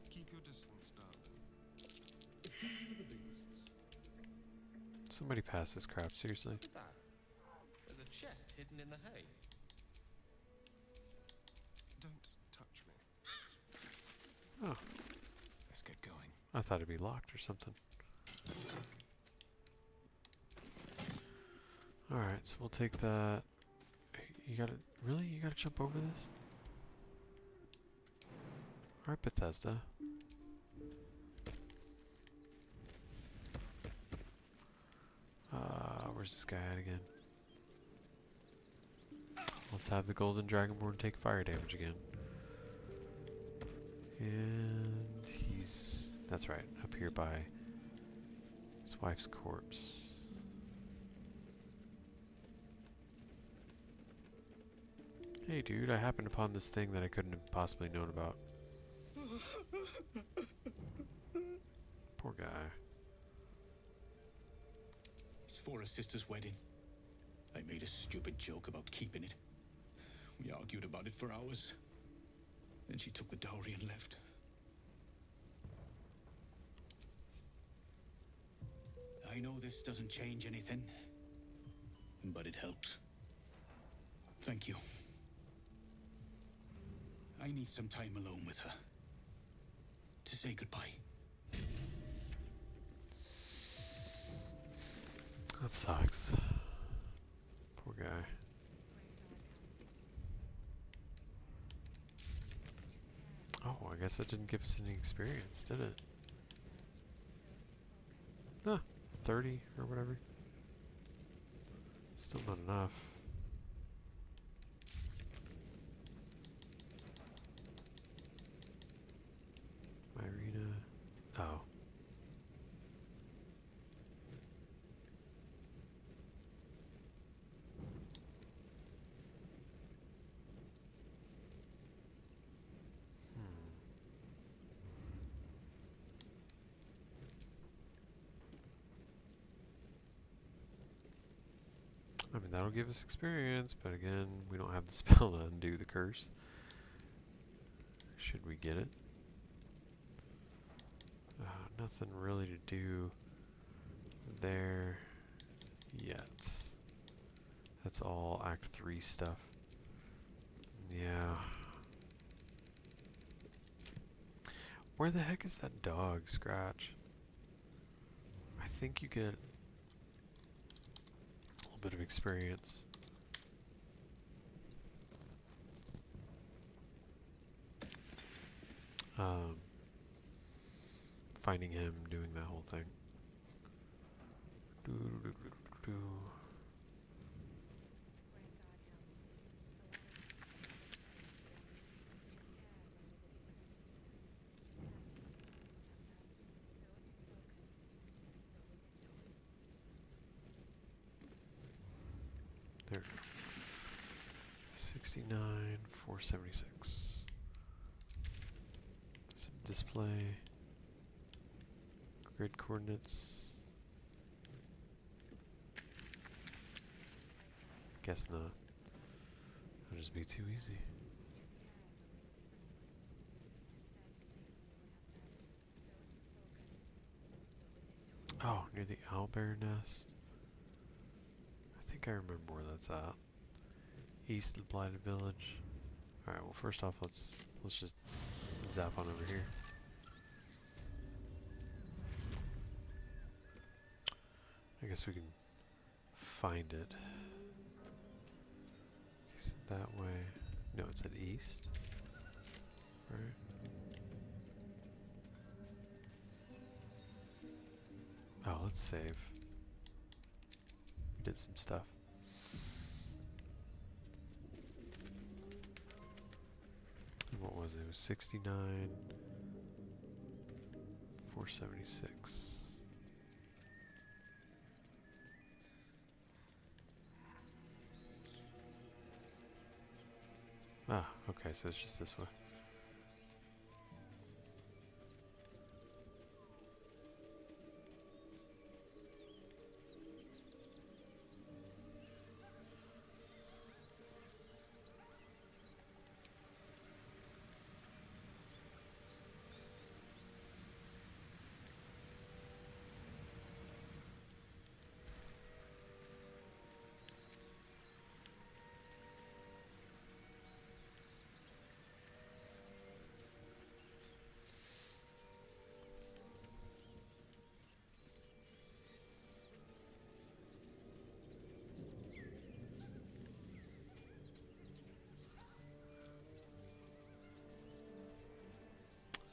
Keep your distance, darling. A feed for the beasts. Somebody pass this crap, seriously. Look at that. There's a chest hidden in the hay. Don't touch me. Oh, Let's get going. I thought it'd be locked or something. Alright, so we'll take that. You gotta, really? You gotta jump over this? Alright, Bethesda. Where's this guy at again? Let's have the golden dragonborn take fire damage again. And he's, that's right, up here by his wife's corpse. Hey dude, I happened upon this thing that I couldn't have possibly known about. Poor guy. It's for a sister's wedding. I made a stupid joke about keeping it. We argued about it for hours. Then she took the dowry and left. I know this doesn't change anything, but it helps. Thank you. I need some time alone with her. To say goodbye. That sucks. Poor guy. Oh, I guess that didn't give us any experience, did it? Huh, 30 or whatever. Still not enough. Myrina. Oh. I mean, that'll give us experience, but again, we don't have the spell to undo the curse. Should we get it? Nothing really to do there yet. That's all Act 3 stuff. Yeah. Where the heck is that dog, Scratch? I think you get a little bit of experience. Finding him, doing that whole thing. There. 69, 476. Some display. Grid coordinates. Guess not. That'll just be too easy. Oh, near the owlbear nest. I think I remember where that's at. East of Blighted Village. Alright, well first off let's just zap on over here. I guess we can find it. Is it that way? No, it's at east. Right? Oh, let's save. We did some stuff. What was it? It was 69, 476. Ah, okay, so it's just this way.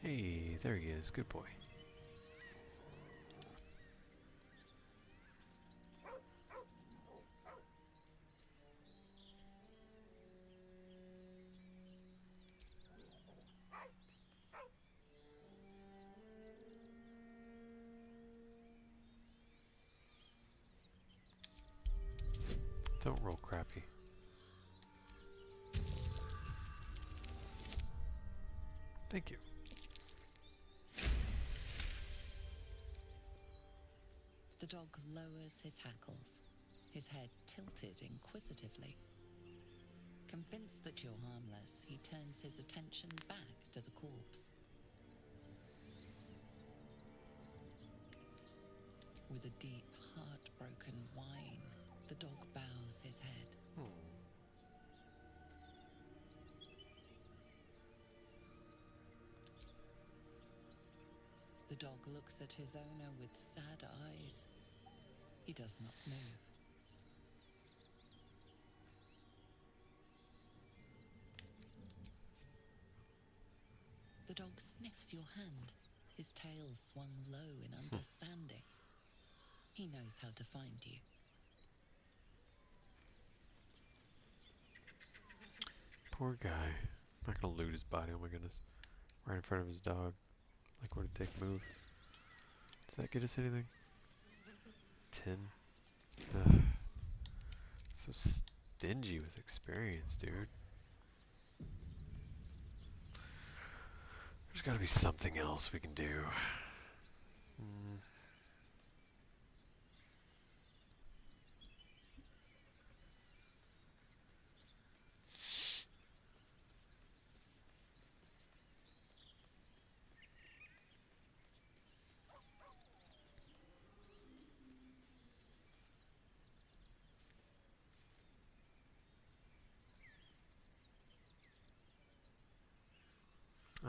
Hey, there he is. Good boy. Don't roll crappy. Thank you. The dog lowers his hackles, his head tilted inquisitively. Convinced that you're harmless, he turns his attention back to the corpse. With a deep, heartbroken whine, the dog bows his head. The dog looks at his owner with sad eyes. He does not move. The dog sniffs your hand, his tail swung low in understanding. He knows how to find you. Poor guy. I'm not gonna loot his body, oh my goodness. Right in front of his dog. Like, what did take move? Does that get us anything? 10. Ugh. So stingy with experience, dude. There's gotta be something else we can do.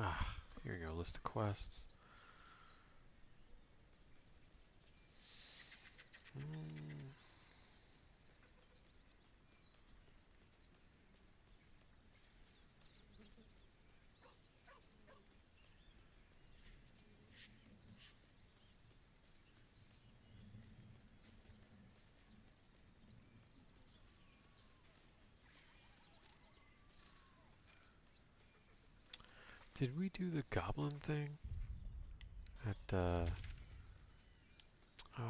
Ah, here we go, list of quests. Did we do the goblin thing? At, oh,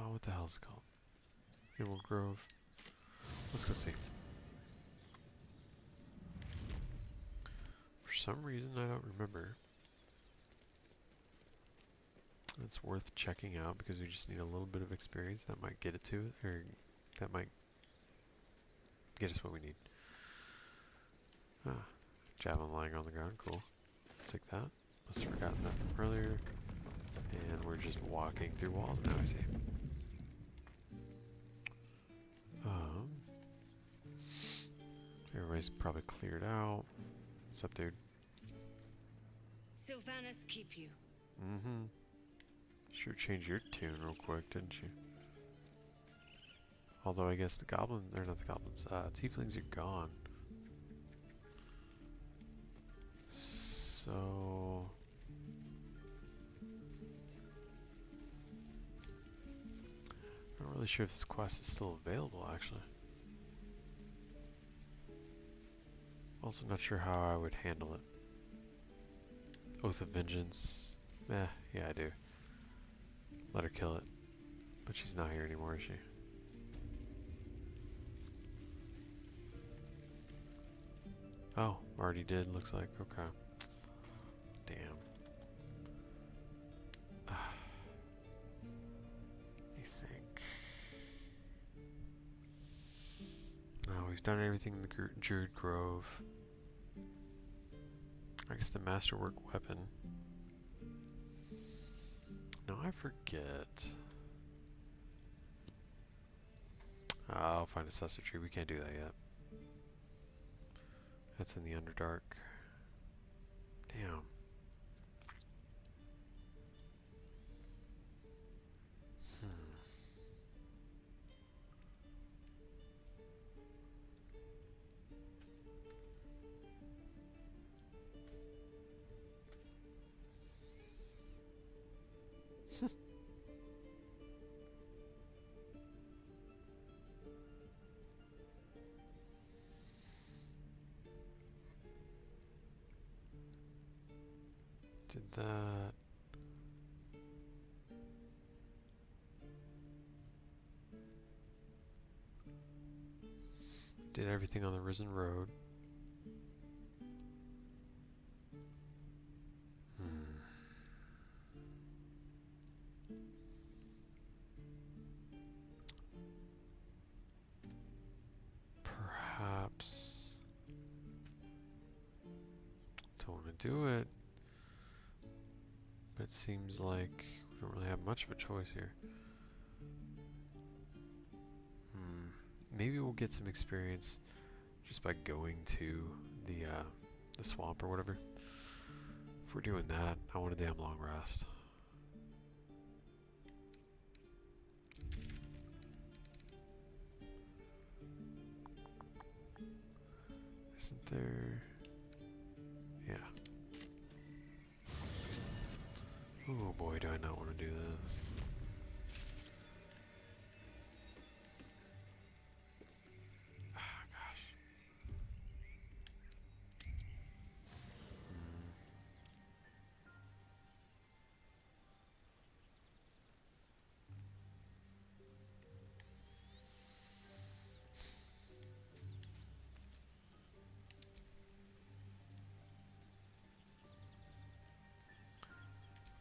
what the hell is it called? Emerald Grove. Let's go see. For some reason, I don't remember. It's worth checking out because we just need a little bit of experience that might get it to it, or that might get us what we need. Ah, javelin lying on the ground, cool. Take that. Must have forgotten that from earlier. And we're just walking through walls now, I see. Everybody's probably cleared out. What's up, dude? Sylvanas keep you. Mm-hmm. Sure changed your tune real quick, didn't you? Although I guess the goblins, or not the goblins, tieflings are gone. So... I'm not really sure if this quest is still available, actually. Also not sure how I would handle it. Oath of Vengeance. Yeah, I do. Let her kill it. But she's not here anymore, is she? Oh, already did, looks like. Okay. Damn. You think? No, we've done everything in the Druid Grove. I guess the Masterwork weapon. No, I forget. I'll find a Sussur tree. We can't do that yet. That's in the Underdark. Damn. Did that. Did everything on the Risen Road. Perhaps. Don't want to do it. But it seems like we don't really have much of a choice here. Maybe we'll get some experience just by going to the swamp or whatever. If we're doing that, I want a damn long rest. Isn't there? Yeah. Oh boy, do I not want to do this. Ah, gosh.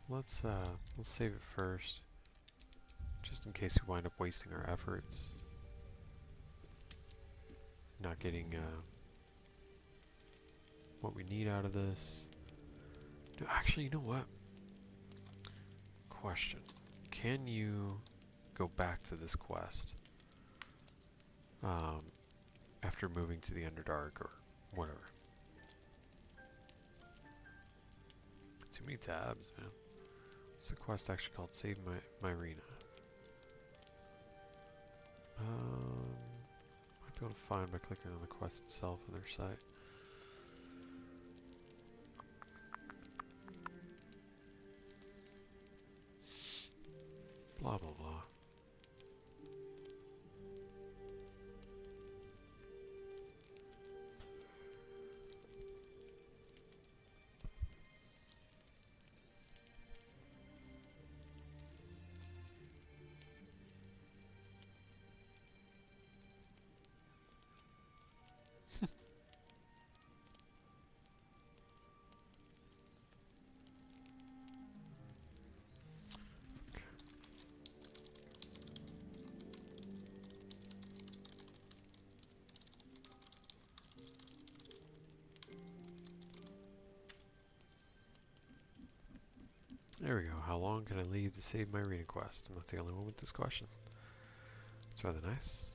let's save it first, just in case we wind up wasting our efforts, not getting what we need out of this. No, actually, you know what? Question: can you go back to this quest after moving to the Underdark or whatever? Too many tabs, man. What's the quest actually called? Save my arena. Might be able to find by clicking on the quest itself on their site. Blah blah blah. There we go. How long can I leave to save my arena quest? I'm not the only one with this question. It's rather nice.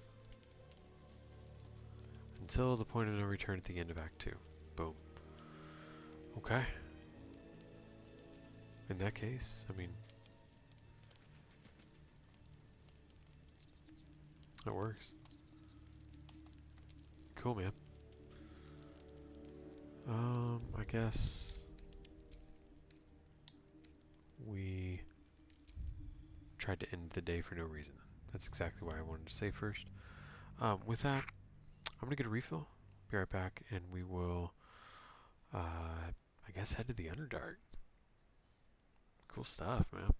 Until the point of no return at the end of Act 2. Boom. Okay. In that case, I mean, that works. Cool, man. I guess we tried to end the day for no reason. That's exactly why I wanted to save first. With that, I'm gonna get a refill. Be right back, and we will, I guess, head to the Underdark. Cool stuff, man.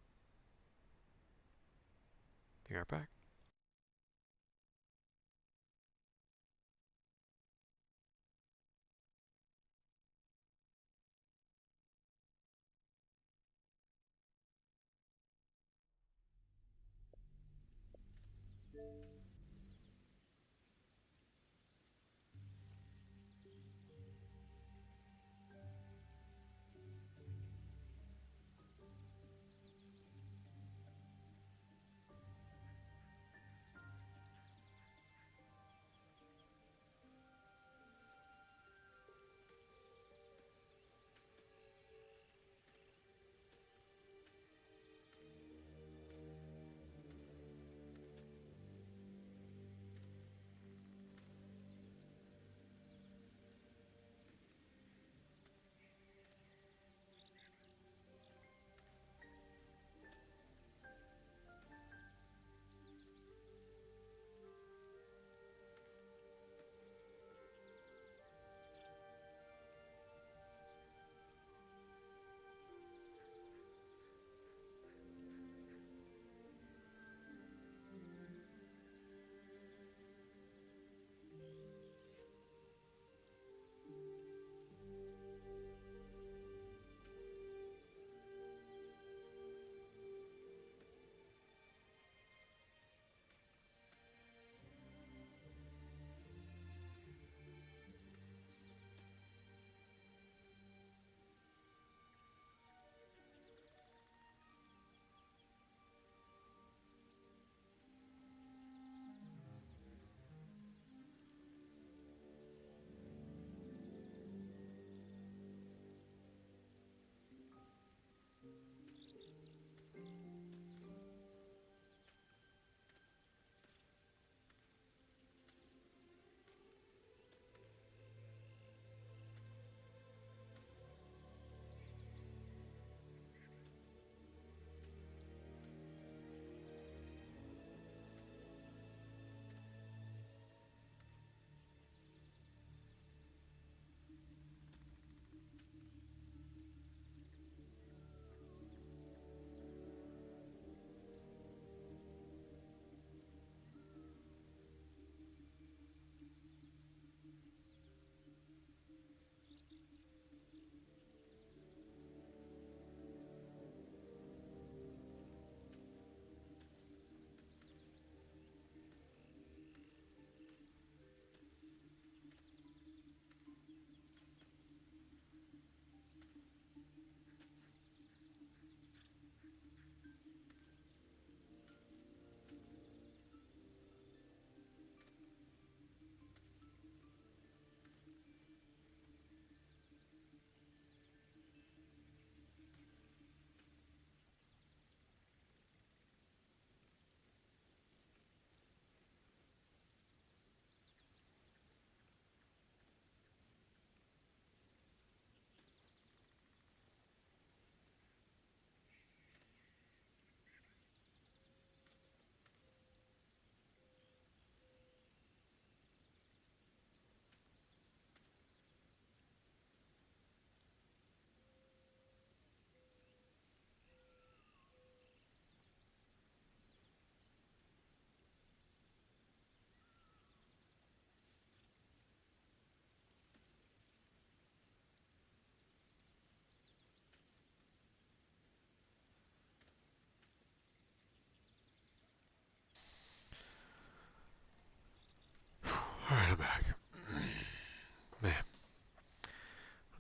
Be right back.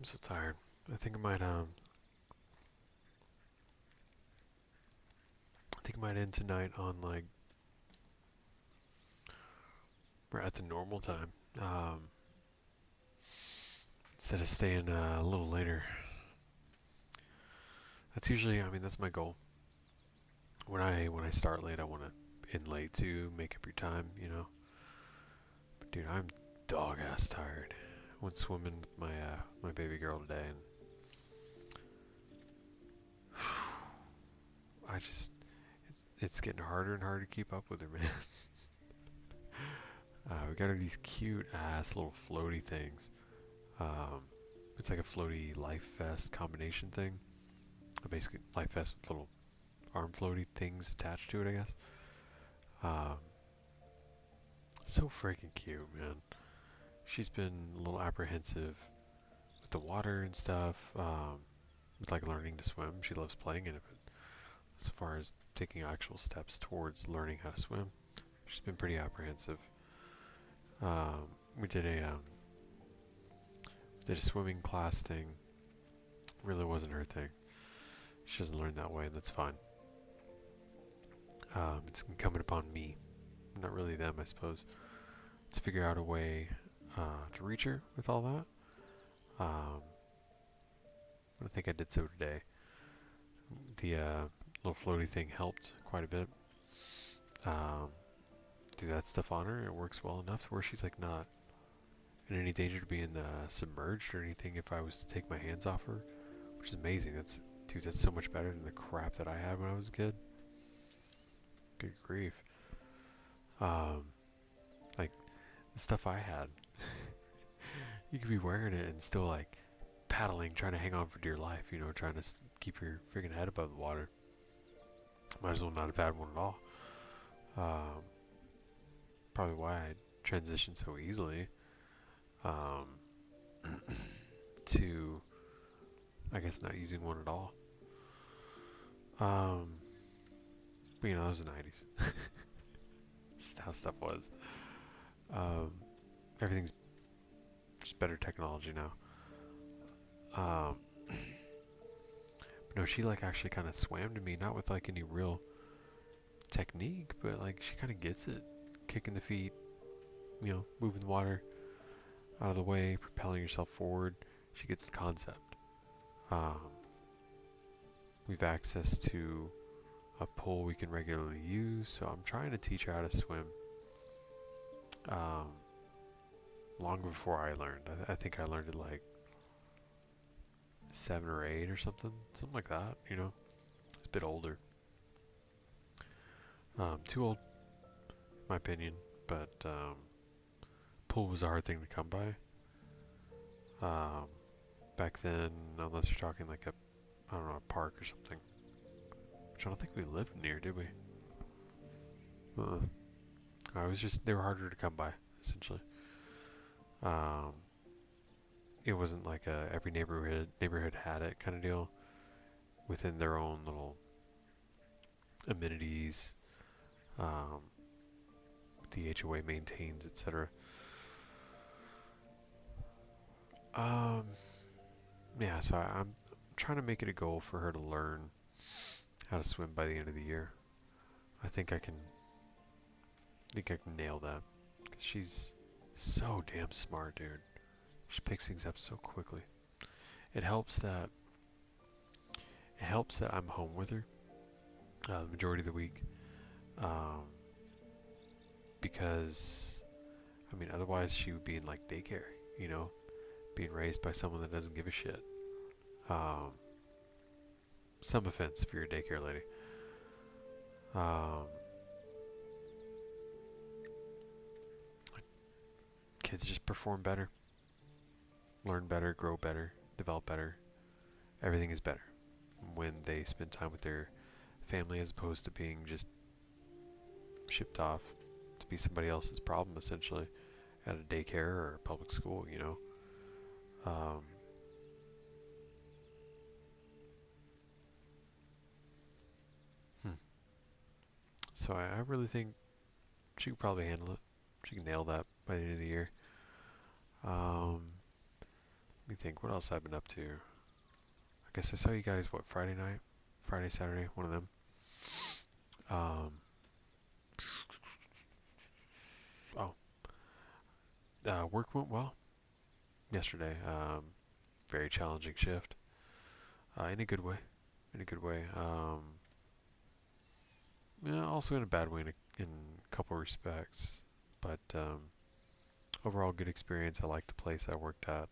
I'm so tired. I think I might end tonight on like we're at the normal time. Instead of staying a little later. That's usually, I mean, that's my goal. When I start late, I want to end late too, make up your time, you know. But dude, I'm dog ass tired. Went swimming with my baby girl today, and it's getting harder and harder to keep up with her, man. We got her these cute ass little floaty things. It's like a floaty life vest combination thing. Basically, life vest with little arm floaty things attached to it, I guess. Um, so freaking cute, man. She's been a little apprehensive with the water and stuff. With like learning to swim, she loves playing in it. But as far as taking actual steps towards learning how to swim, she's been pretty apprehensive. We did a swimming class thing. Really wasn't her thing. She doesn't learn that way, and that's fine. It's incumbent upon me, not really them, I suppose, to figure out a way to reach her with all that. I think I did so today. The little floaty thing helped quite a bit. Do that stuff on her, it works well enough where she's like not in any danger to being submerged or anything if I was to take my hands off her, which is amazing. Dude, that's so much better than the crap that I had when I was a kid. Good grief. Like the stuff I had, you could be wearing it and still like paddling, trying to hang on for dear life, you know, trying to keep your freaking head above the water. Might as well not have had one at all. Probably why I transitioned so easily to, I guess, not using one at all. But you know, that was the 90s. Just how stuff was. Everything's just better technology now. But no, she like actually kind of swam to me, not with like any real technique, but like she kind of gets it. Kicking the feet, you know, moving the water out of the way, propelling yourself forward. She gets the concept. We've access to a pool we can regularly use, so I'm trying to teach her how to swim. Long before I learned. I think I learned at like 7 or 8 or something like that, you know. It's a bit older. Too old, in my opinion, but pool was a hard thing to come by. Back then, unless you're talking like I don't know, a park or something. Which I don't think we lived near, did we? They were harder to come by, essentially. It wasn't like every neighborhood had it kind of deal within their own little amenities. The HOA maintains, etc. Yeah, so I'm trying to make it a goal for her to learn how to swim by the end of the year. I think I can nail that. 'Cause she's so damn smart, dude. She picks things up so quickly. It helps that I'm home with her the majority of the week. Because I mean, otherwise she would be in like daycare, you know, being raised by someone that doesn't give a shit. Some offense if you're a daycare lady. Kids just perform better, learn better, grow better, develop better. Everything is better when they spend time with their family as opposed to being just shipped off to be somebody else's problem, essentially, at a daycare or a public school, you know. So I really think she could probably handle it. She can nail that by the end of the year. Let me think. What else I've been up to? I guess I saw you guys. What, Friday night, Friday, Saturday, one of them. Um. Oh. Work went well yesterday. Very challenging shift. In a good way. In a good way. Yeah, also in a bad way in a couple respects. But overall, good experience. I liked the place I worked at.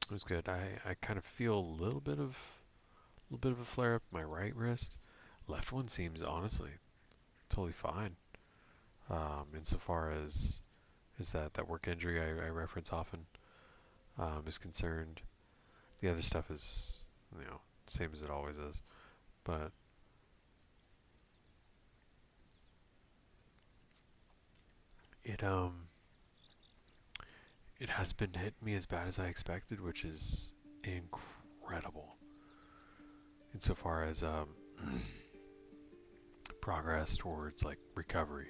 It was good. I kind of feel a little bit of a flare up in my right wrist. Left one seems honestly totally fine. Insofar as that work injury I reference often is concerned. The other stuff is, same as it always is. But it it has been hitting me as bad as I expected, which is incredible. Insofar as progress towards like recovery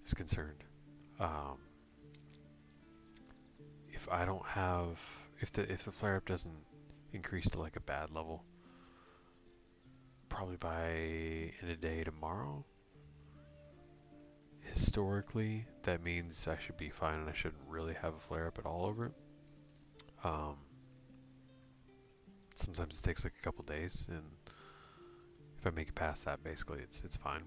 is concerned. If I don't have, if the flare up doesn't increase to like a bad level, probably by in a day tomorrow. Historically, that means I should be fine and I shouldn't really have a flare up at all over it. Sometimes it takes like a couple days, and if I make it past that, basically it's fine.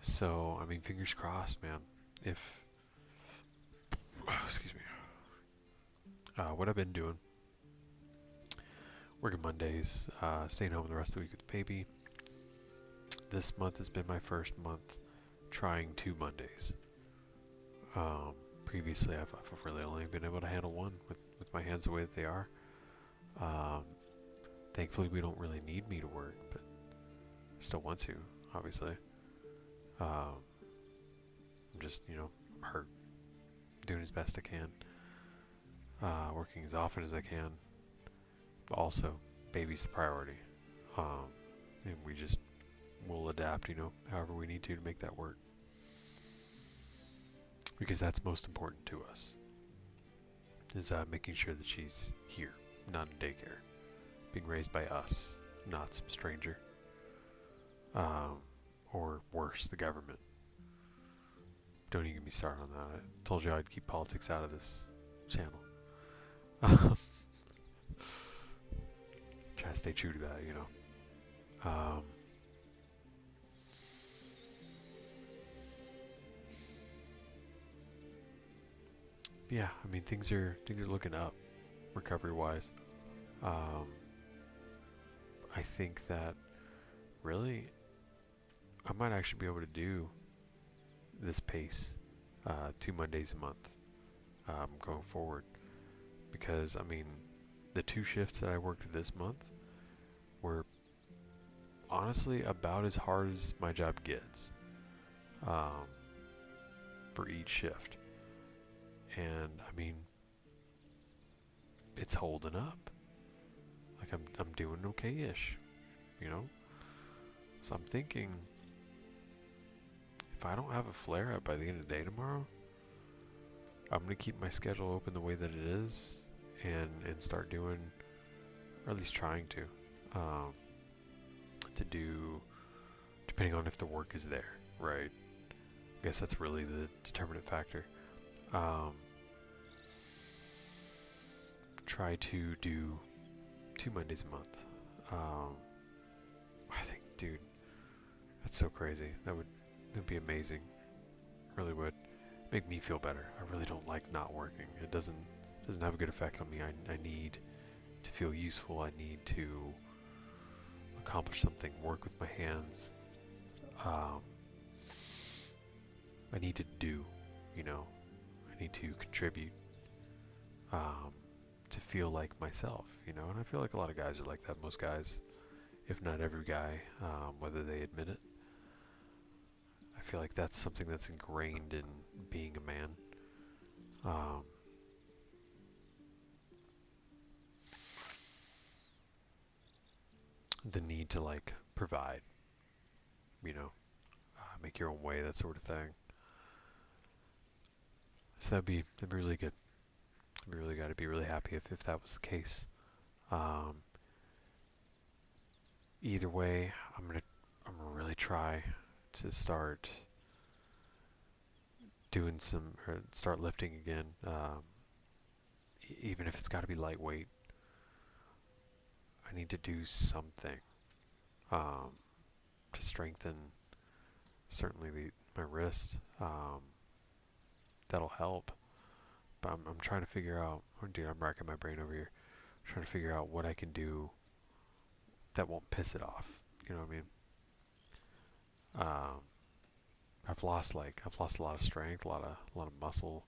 So I mean, fingers crossed, man. If excuse me, what I've been doing, working Mondays, staying home the rest of the week with the baby. This month has been my first month trying 2 Mondays. Previously, I've really only been able to handle one with my hands the way that they are. Thankfully, we don't really need me to work, but I still want to, obviously. I'm just, I'm hurt. Doing as best I can. Working as often as I can. But also, baby's the priority. And we'll adapt, however we need to make that work. Because that's most important to us. Is making sure that she's here, not in daycare. Being raised by us, not some stranger. Or worse, the government. Don't even get me started on that. I told you I'd keep politics out of this channel. Try to stay true to that, Yeah, I mean things are looking up, recovery wise. I think that really I might actually be able to do this pace 2 Mondays a month going forward, because I mean the 2 shifts that I worked this month were honestly about as hard as my job gets for each shift. And I mean, it's holding up. Like I'm doing okay-ish, So I'm thinking, if I don't have a flare up by the end of the day tomorrow, I'm gonna keep my schedule open the way that it is, and start doing, or at least trying to do, depending on if the work is there, right? I guess that's really the determinant factor. Try to do 2 Mondays a month. I think, dude, that's so crazy. It'd be amazing. Really would make me feel better. I really don't like not working. It doesn't have a good effect on me. I need to feel useful. I need to accomplish something. Work with my hands. I need to do. I need to contribute. To feel like myself, and I feel like a lot of guys are like that. Most guys, if not every guy, whether they admit it. I feel like that's something that's ingrained in being a man. The need to like provide, make your own way, that sort of thing. So that'd be really good. I'd be really good. I'd be really happy if that was the case. Either way, I'm gonna really try to start doing some or start lifting again. Even if it's got to be lightweight, I need to do something to strengthen certainly my wrist. That'll help. But I'm trying to figure out. Oh, dude, I'm racking my brain over here, trying to figure out what I can do that won't piss it off. You know what I mean? I've lost a lot of strength, a lot of muscle,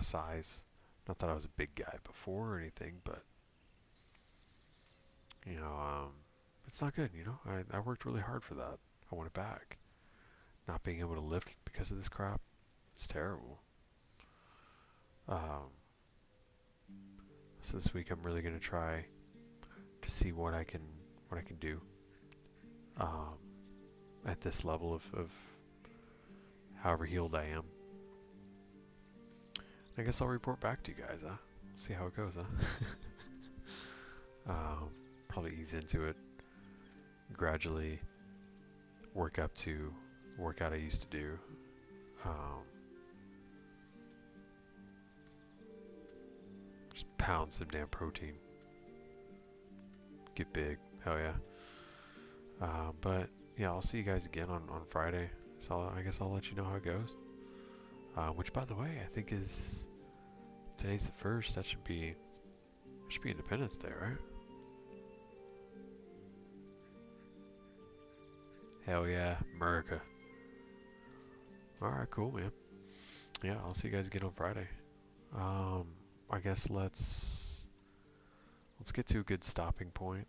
size. Not that I was a big guy before or anything, but you know, it's not good. You know, I worked really hard for that. I want it back. Not being able to lift because of this crap is terrible. So this week I'm really gonna try to see what I can do at this level of however healed I am. I guess I'll report back to you guys, huh? See how it goes, huh? Probably ease into it. Gradually work up to workout I used to do. Just pound some damn protein. Get big. Hell yeah. But yeah, I'll see you guys again on Friday. So I guess I'll let you know how it goes. Which, by the way, I think is today's the 1st. That should be Independence Day, right? Hell yeah, America. All right, cool, man. Yeah, I'll see you guys again on Friday. I guess let's get to a good stopping point.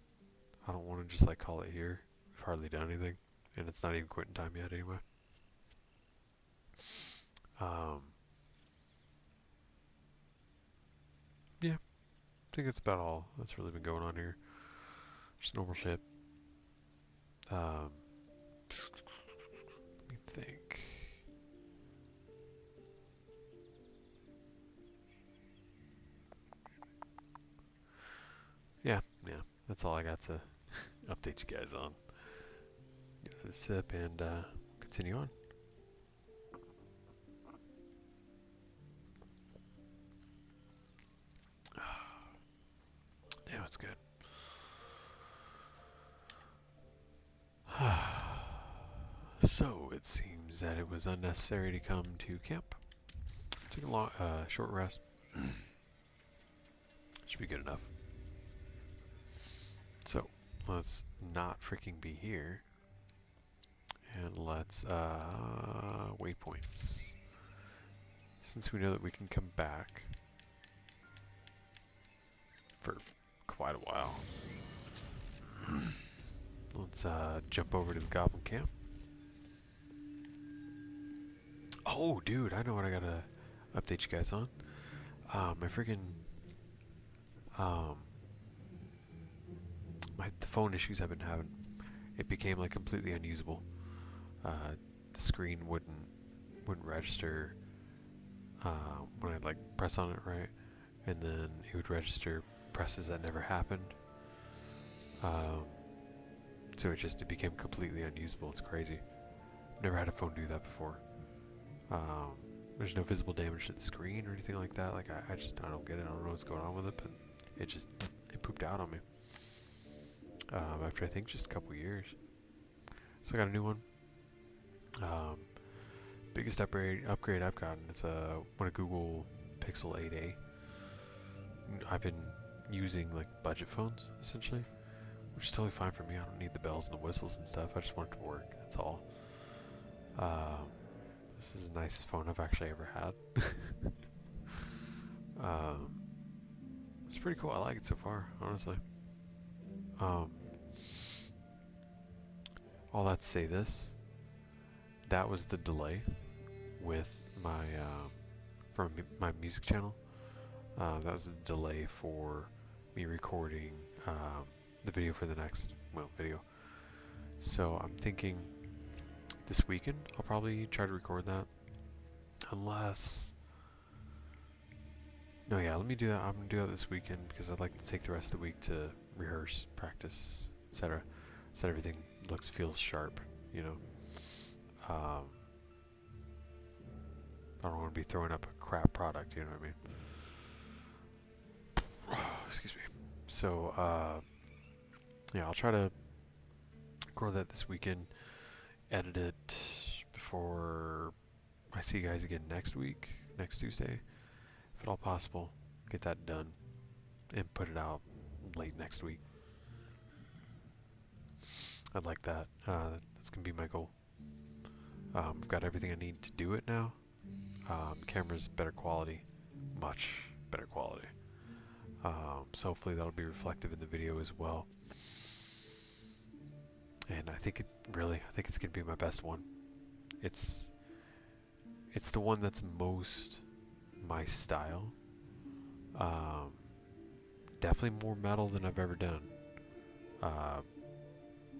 I don't want to just like call it here. We've hardly done anything, and it's not even quitting time yet anyway. Yeah, I think that's about all that's really been going on here. Just normal shit. Let me think. Yeah, that's all I got to update you guys on. Get a sip and continue on. Yeah, it's good. So it seems that it was unnecessary to come to camp. Took a long, short rest. Should be good enough. So let's not freaking be here, and let's waypoints. Since we know that we can come back for quite a while, let's jump over to the Goblin Camp. Oh, dude, I know what I gotta update you guys on. My freaking the phone issues I've been having. It became like completely unusable. The screen wouldn't register when I'd like press on it, right, and then it would register presses that never happened. So it became completely unusable. It's crazy. Never had a phone do that before. There's no visible damage to the screen or anything like that. Like I don't get it. I don't know what's going on with it, but it pooped out on me. After I think just a couple years. So I got a new one. Biggest upgrade I've gotten. It's one of Google Pixel 8a. I've been using like budget phones essentially, which is totally fine for me. I don't need the bells and the whistles and stuff. I just want it to work. That's all. This is the nicest phone I've actually ever had. It's pretty cool. I like it so far, honestly. All that to say this, that was the delay with my from my music channel. That was the delay for me recording the video for the next video. So I'm thinking this weekend I'll probably try to record that, unless No, yeah, let me do that. I'm gonna do that this weekend because I'd like to take the rest of the week to rehearse, practice, etc. So that everything feels sharp, you know. Um, I don't want to be throwing up a crap product, you know what I mean? Excuse me. So, yeah, I'll try to record that this weekend, edit it before I see you guys again next week, next Tuesday, if at all possible. Get that done and put it out late next week. I'd like that. That's gonna be my goal. I've got everything I need to do it now. Camera's better quality, much better quality. So hopefully that'll be reflective in the video as well. And I think it's gonna be my best one. It's the one that's most my style. Definitely more metal than I've ever done.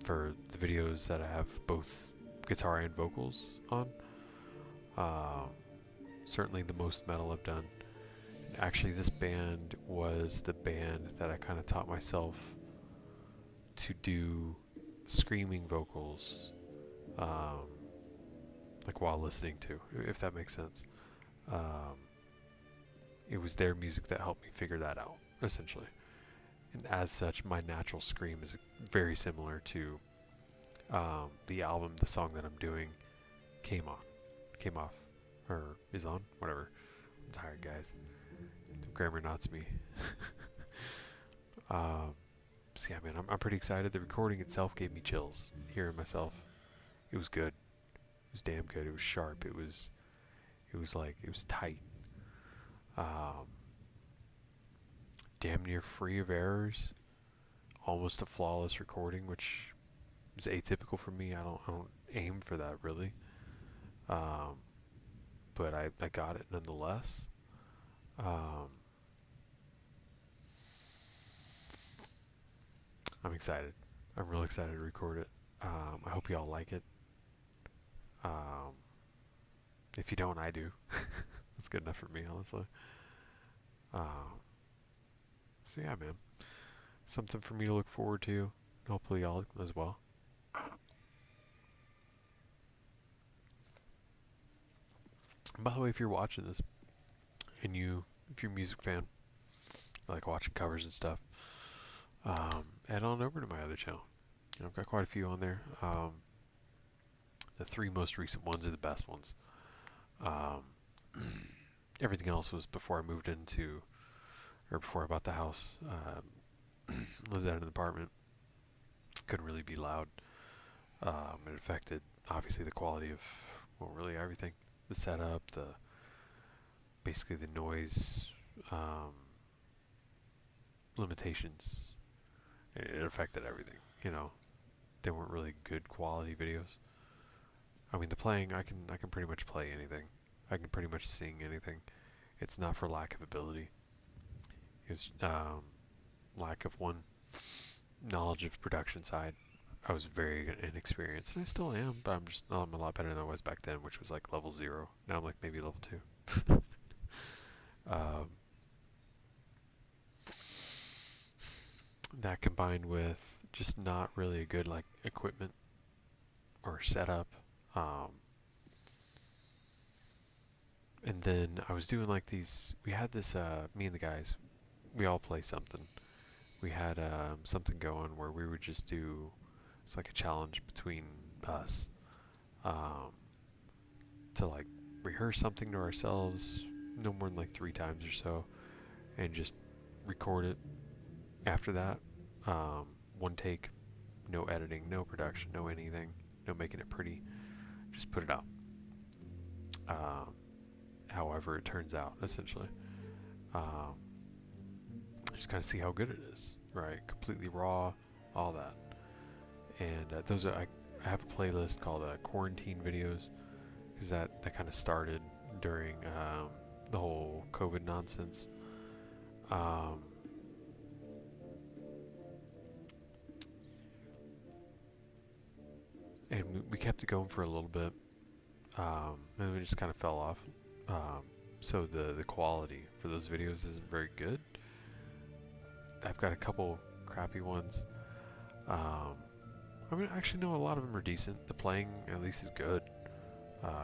For the videos that I have both guitar and vocals on. Certainly the most metal I've done. Actually, this band was the band that I kind of taught myself to do screaming vocals, like while listening to, if that makes sense. It was their music that helped me figure that out, essentially. And as such, my natural scream is very similar to the album, the song that I'm doing came off, or is on, whatever. I'm tired, guys. Grammar knots me. So yeah, man, I'm pretty excited. The recording itself gave me chills. Hearing myself, it was good. It was damn good. It was sharp. It was tight. Damn near free of errors. Almost a flawless recording, which is atypical for me. I don't aim for that really. But I got it nonetheless. I'm excited. I'm real excited to record it. I hope you all like it. If you don't, I do. That's good enough for me, honestly. So yeah, man. Something for me to look forward to. Hopefully y'all as well. By the way, if you're watching this, and if you're a music fan, you like watching covers and stuff, head on over to my other channel. I've got quite a few on there. The 3 most recent ones are the best ones. Everything else was before I moved into, or before I bought the house. Lived out in an apartment. Couldn't really be loud. It affected, obviously, the quality of, well, really everything. The setup, basically the noise limitations. It affected everything, you know. They weren't really good quality videos. I mean, the playing, I can pretty much play anything. I can pretty much sing anything. It's not for lack of ability. It's lack of knowledge of production side. I was very inexperienced, and I still am, but I'm a lot better than I was back then, which was like level 0. Now I'm like maybe level 2. That combined with just not really a good like equipment or setup. And then I was doing like these, we had this, me and the guys, we all play something. We had something going where we would just do, it's like a challenge between us to like rehearse something to ourselves no more than like 3 times or so, and just record it after that. 1 take, no editing, no production, no anything, no making it pretty, just put it out. However it turns out, essentially. Just kind of see how good it is, right? Completely raw, all that. And those are, I have a playlist called Quarantine Videos, because that kind of started during the whole COVID nonsense. And we kept it going for a little bit, and we just kind of fell off. so the quality for those videos isn't very good. I've got a couple crappy ones. I mean, actually, no, a lot of them are decent. The playing, at least, is good.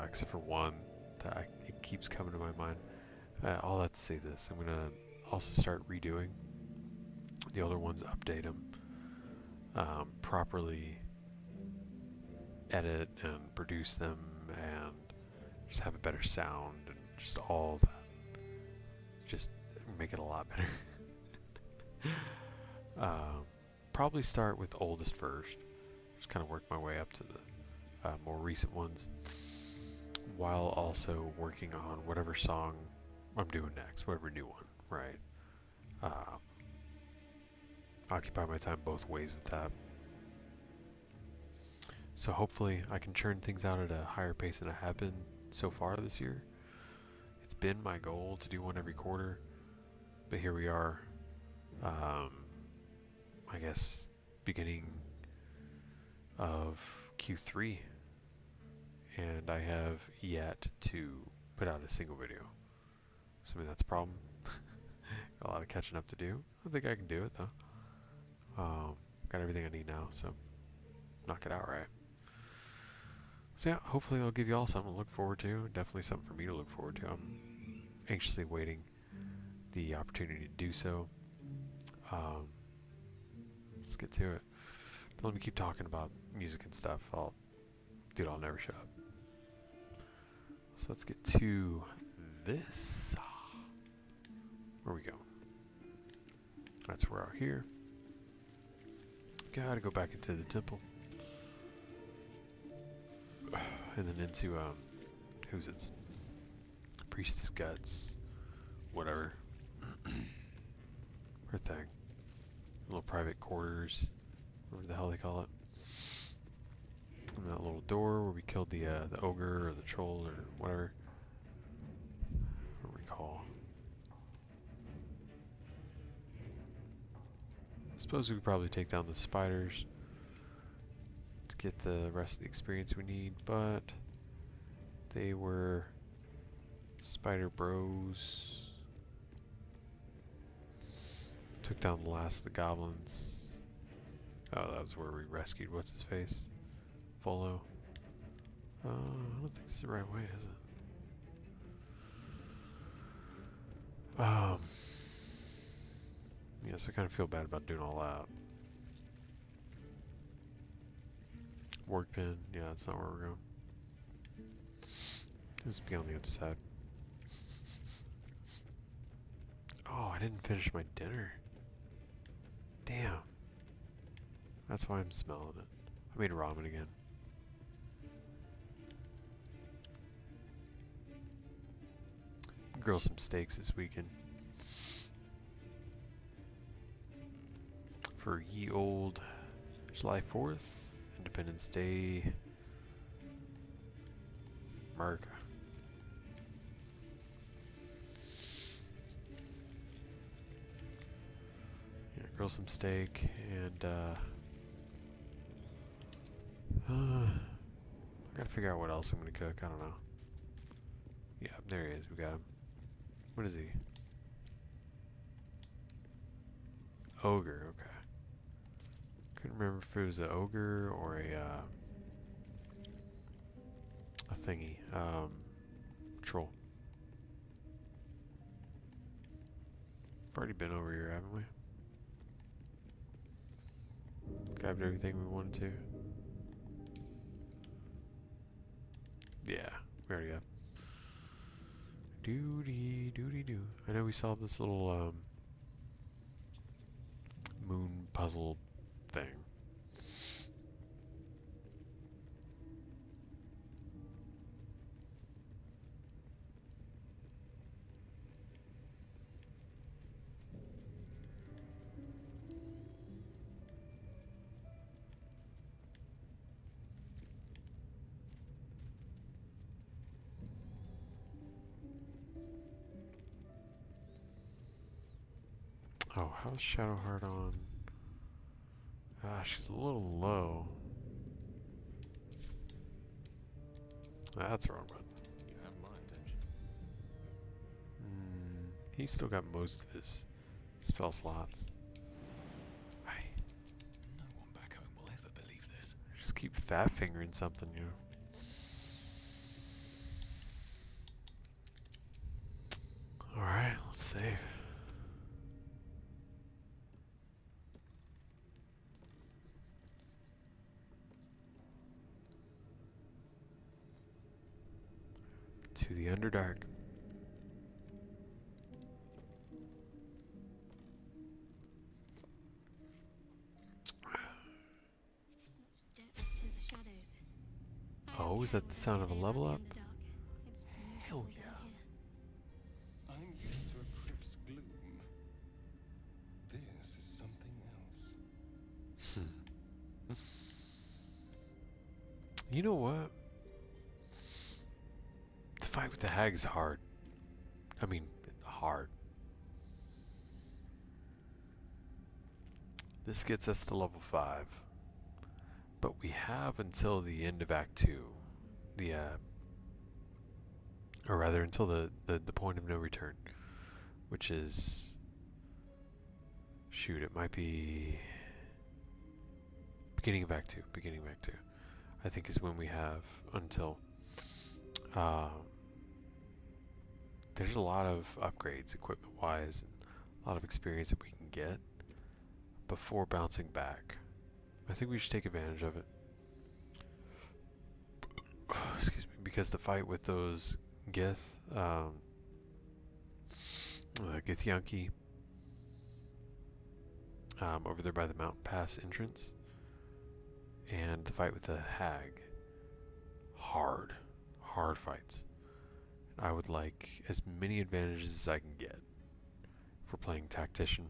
Except for one that it keeps coming to my mind. All that to say this, I'm going to also start redoing the older ones, update them, properly edit and produce them, and just have a better sound, and just all that. Just make it a lot better. Probably start with oldest first. Just kind of work my way up to the more recent ones, while also working on whatever song I'm doing next, whatever new one, right? Occupy my time both ways with that. So hopefully I can churn things out at a higher pace than I have been so far this year. It's been my goal to do one every quarter, but here we are, I guess, beginning of Q3, and I have yet to put out a single video. So I mean, that's a problem. Got a lot of catching up to do. I think I can do it though. Got everything I need now, so knock it out right. So yeah, hopefully I'll give you all something to look forward to. Definitely something for me to look forward to. I'm anxiously waiting the opportunity to do so. Let's get to it. Don't let me keep talking about music and stuff. I'll never shut up. So let's get to this. Where we go? That's where we're here. Gotta go back into the temple. And then into, who's it? Priestess Guts. Whatever. Her thing. Little private quarters. Whatever the hell they call it. And that little door where we killed the ogre or the troll or whatever. I don't recall. I suppose we could probably take down the spiders to get the rest of the experience we need, but they were spider bros. Took down the last of the goblins. Oh, that was where we rescued what's his face? Volo. I don't think it's the right way, is it? Yeah, so I kind of feel bad about doing all that. Work pin, yeah, that's not where we're going. Just be on the other side. Oh, I didn't finish my dinner. Damn. That's why I'm smelling it. I made ramen again. Grill some steaks this weekend. For ye old July 4th, Independence Day, America. Yeah, grill some steak and I gotta figure out what else I'm gonna cook. I don't know. Yeah, there he is. We got him. What is he? Ogre. Okay. Couldn't remember if it was an ogre or a thingy. Troll. We've already been over here, haven't we? Grabbed everything we wanted to. Yeah, we already have. Doody doody doo. I know we solved this little moon puzzle thing. Oh, how's Shadowheart on? Ah, she's a little low. That's the wrong button. You have my attention. He's still got most of his spell slots. I No one back home will ever believe this. just keep fat fingering something, you know. Alright, let's save. To the Underdark. To the shadows. Oh, is that the sound of a level up? It's Hell beautiful yeah. down here. I'm used to a crypt's gloom. This is something else. You know what? The fight with the hag is hard. I mean, hard. This gets us to level 5. But we have until the end of Act 2. Or rather, until the point of no return. Which is... Shoot, it might be... Beginning of Act 2. Beginning of Act 2. I think is when we have until... there's a lot of upgrades equipment-wise, and a lot of experience that we can get before bouncing back. I think we should take advantage of it. Excuse me, because the fight with those Githyanki, over there by the mountain pass entrance, and the fight with the hag, hard fights. I would like as many advantages as I can get for playing Tactician.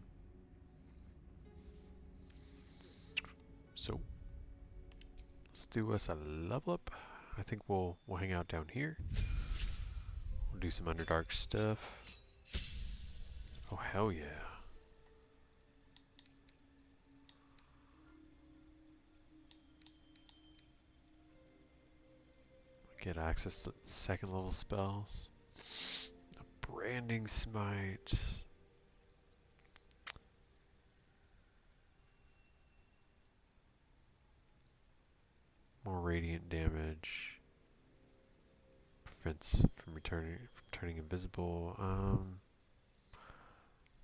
So let's do us a level up. I think we'll hang out down here. We'll do some Underdark stuff. Oh hell yeah. Get access to second level spells. A branding smite. More radiant damage. Prevents from turning invisible.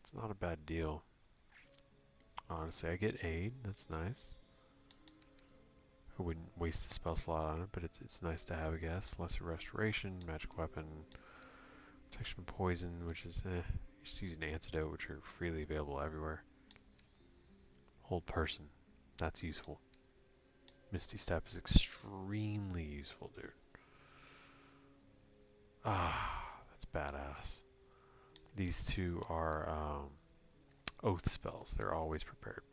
It's not a bad deal. Honestly, I get aid. That's nice. I wouldn't waste a spell slot on it, but it's nice to have, I guess. Lesser restoration, magic weapon, protection from poison, which is just use an antidote, which are freely available everywhere. Hold person, that's useful. Misty Step is extremely useful, dude. Ah, that's badass. These two are oath spells. They're always prepared.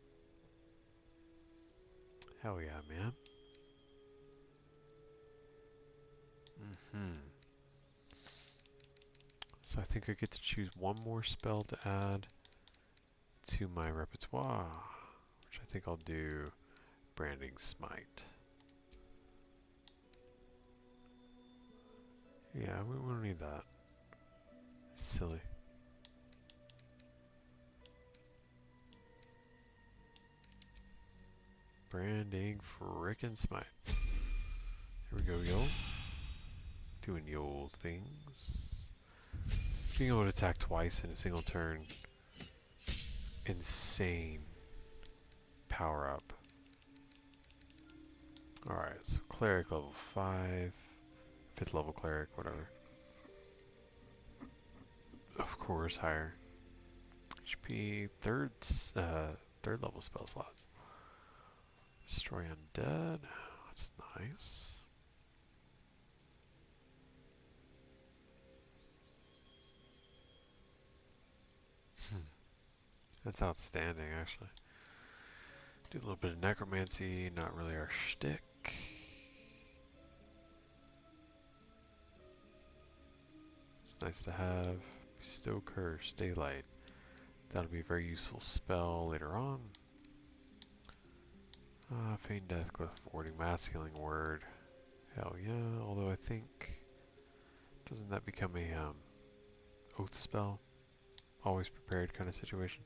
Hell yeah, man. So I think I get to choose one more spell to add to my repertoire, which I think I'll do Branding Smite. Yeah, we don't need that. Silly. Branding frickin' Smite. Here we go, yo. Doing the old things. Being able to attack twice in a single turn. Insane power up. Alright, so Cleric level 5. 5th level Cleric, whatever. Of course, higher. HP, third level spell slots. Destroy Undead. That's nice. That's outstanding, actually. Do a little bit of necromancy, not really our shtick. It's nice to have. Bestow Curse, Daylight. That'll be a very useful spell later on. Feign Death, Glyph of Warding, Mass Healing Word. Hell yeah, although I think... Doesn't that become a oath spell? always prepared kind of situation.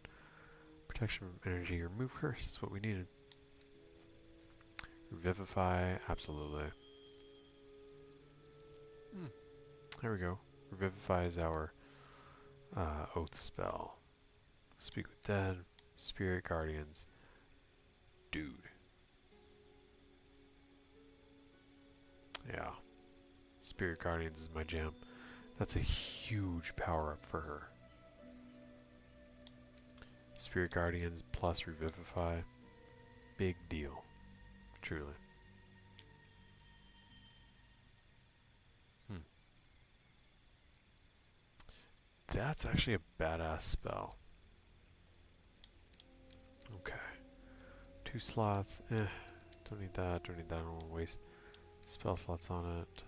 Protection from energy. Remove curse is what we needed. Revivify. Absolutely. There we go. Revivify is our oath spell. Speak with dead. Spirit guardians. Dude. Yeah. Spirit guardians is my jam. That's a huge power up for her. Spirit guardians plus revivify. Big deal. Truly. That's actually a badass spell. Okay. 2 slots. Don't need that. Don't need that. I don't want to waste spell slots on it.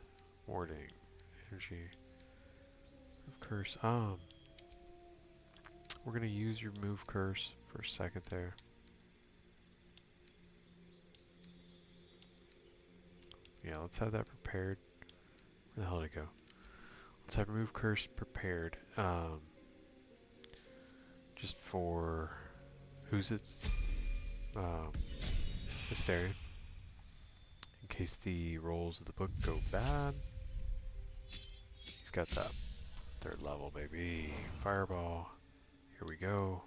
Warding. Energy. Move curse. We're gonna use your move curse for a second there. Yeah, let's have that prepared. Where the hell did it go? Let's have remove curse prepared. Just for who's it's Hysterian. In case the rolls of the book go bad. He's got that 3rd level, baby. Fireball. Here we go.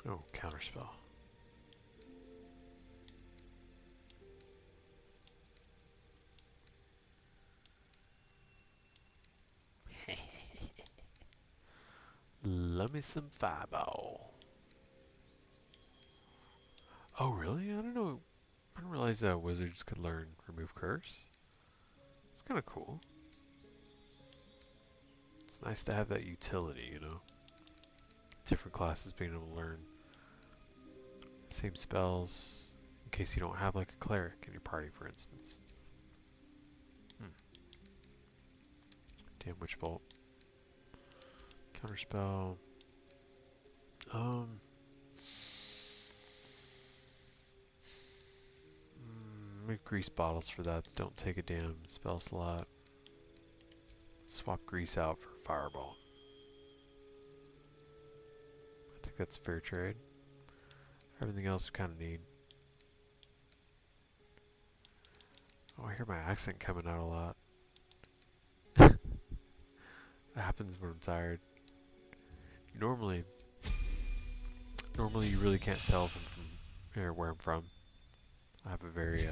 Oh, counterspell. Love me some fireball. Oh, really? I don't know. I didn't realize that wizards could learn remove curse. It's kind of cool. It's nice to have that utility, you know. Different classes being able to learn same spells in case you don't have like a cleric in your party, for instance. Damn Witch Bolt. Counterspell. Make grease bottles for that. Don't take a damn spell slot. Swap grease out for fireball. I think that's fair trade. Everything else we kind of need. Oh, I hear my accent coming out a lot. That happens when I'm tired. Normally you really can't tell if I'm from or where I'm from. I have a very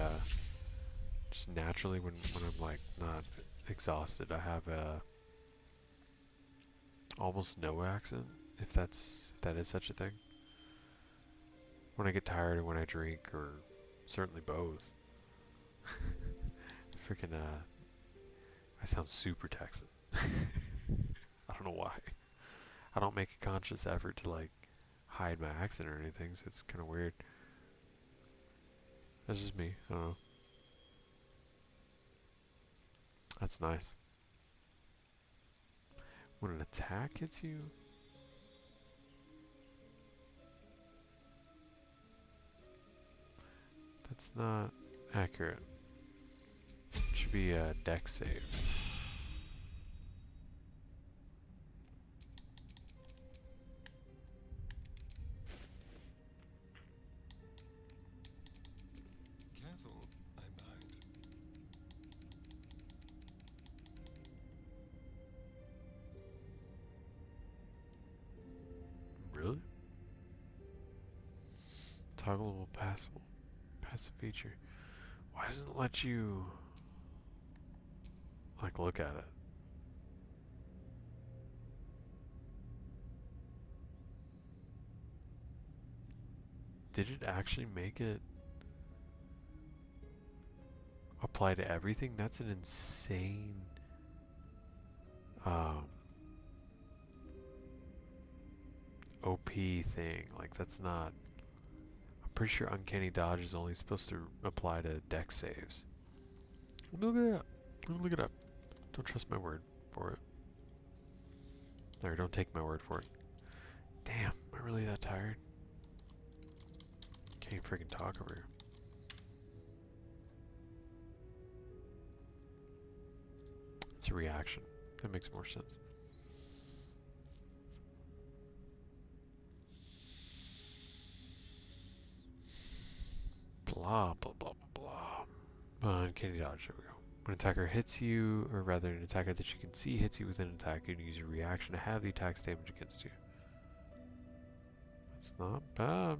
just naturally when I'm like not exhausted, I have a almost no accent, if that is such a thing. When I get tired or when I drink, or certainly both. Freaking I sound super Texan. I don't know why. I don't make a conscious effort to like hide my accent or anything, so it's kind of weird. That's just me. I don't know. That's nice. When an attack hits you, that's not accurate. It should be a dex save. Careful, I might. Really? Toggleable passive feature. Why doesn't it let you like look at it? Did it actually make it apply to everything? That's an insane OP thing. Like, that's not... I'm pretty sure Uncanny Dodge is only supposed to apply to dex saves. Let me look it up. Let me look it up. Don't trust my word for it. Or don't take my word for it. Damn, am I really that tired? Can't even freaking talk over here. It's a reaction. That makes more sense. Blah, blah, blah, blah, blah. Uncanny dodge, there we go. When an attacker hits you, or rather an attacker that you can see hits you with an attack, you can use your reaction to have the attack's damage against you. That's not bad.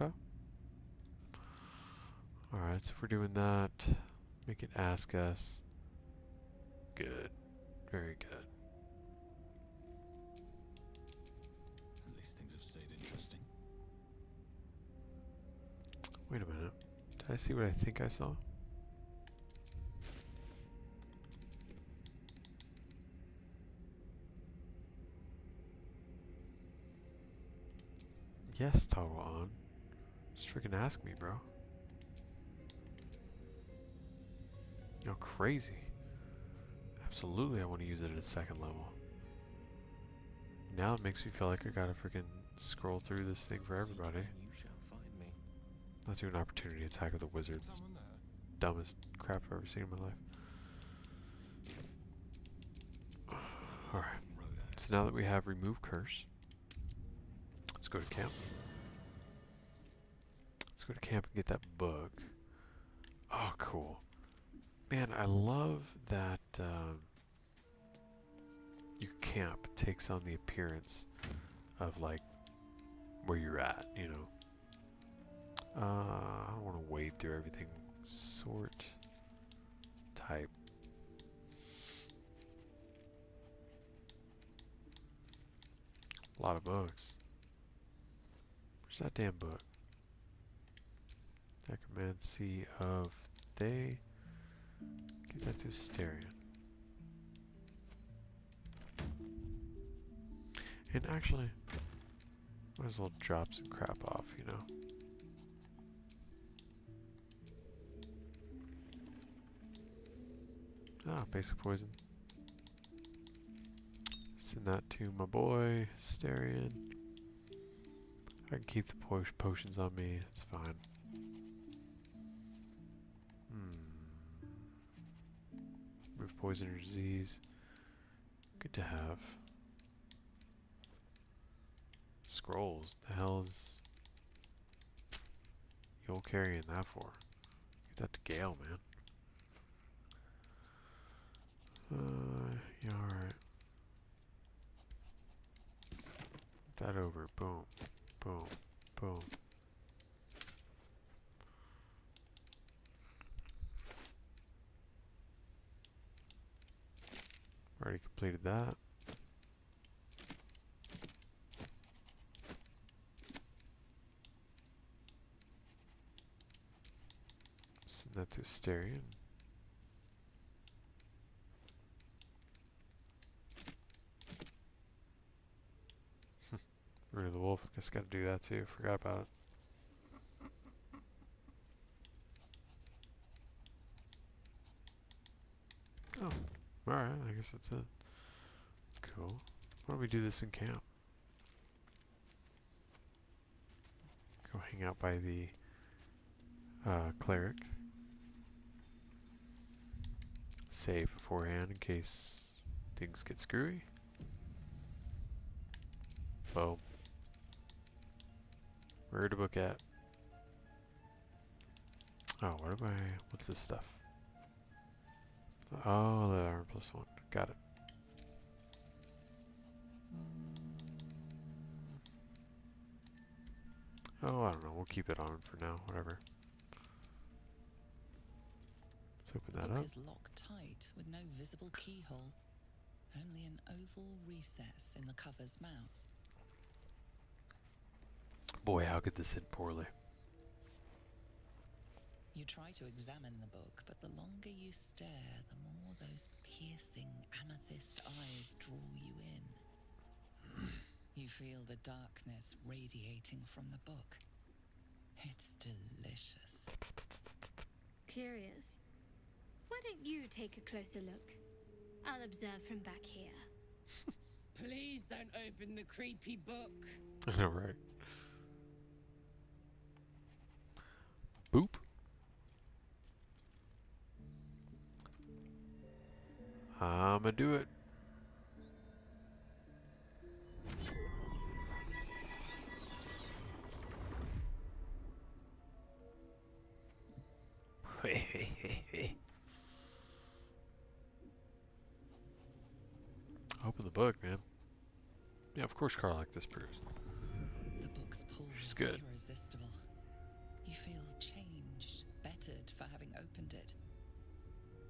Okay. Alright, so if we're doing that, make it ask us. Good. Very good. At least things have stayed interesting. Wait a minute. Did I see what I think I saw? Yes, toggle on. Just freaking ask me, bro. You're crazy. Absolutely, I want to use it at a second level. Now it makes me feel like I gotta freaking scroll through this thing for everybody. You shall find me. Not do an opportunity attack of the wizards. Someone there. Dumbest crap I've ever seen in my life. Alright. So now that we have remove curse, let's go to camp. Let's go to camp and get that book. Oh, cool. Man, I love that your camp takes on the appearance of, like, where you're at, you know. I don't want to wade through everything. Sort. Type. A lot of books. Where's that damn book? Necromancy of they. Give that to Asterion. And actually, might as well drop some crap off, you know. Ah, basic poison. Send that to my boy, Asterion. I can keep the potions on me, it's fine. Remove poison or disease. Good to have. Scrolls. The hell is you carrying that for? Get that to Gale, man. Yeah, alright. That over. Boom. Boom. Boom. Already completed that. Send that to Asterion. Rid of the wolf. I guess I gotta do that too. Forgot about it. Oh, alright. I guess that's it. Cool. Why don't we do this in camp? Go hang out by the cleric. Save beforehand in case things get screwy. Boom. Where'd the book at? Oh, what's this stuff? Oh, the armor +1. Got it. Oh, I don't know. We'll keep it on for now. Whatever. Let's open that Book up. is locked tight with no visible keyhole. Only an oval recess in the cover's mouth. Boy, how could this end poorly? You try to examine the book, but the longer you stare, the more those piercing amethyst eyes draw you in. You feel the darkness radiating from the book. It's delicious. Curious. Why don't you take a closer look? I'll observe from back here. Please don't open the creepy book. I know, right? Boop. I'ma do it. Open the book, man. Yeah, of course Karlach disproves. The book's pull She's is good. irresistible. You feel changed, bettered for having opened it.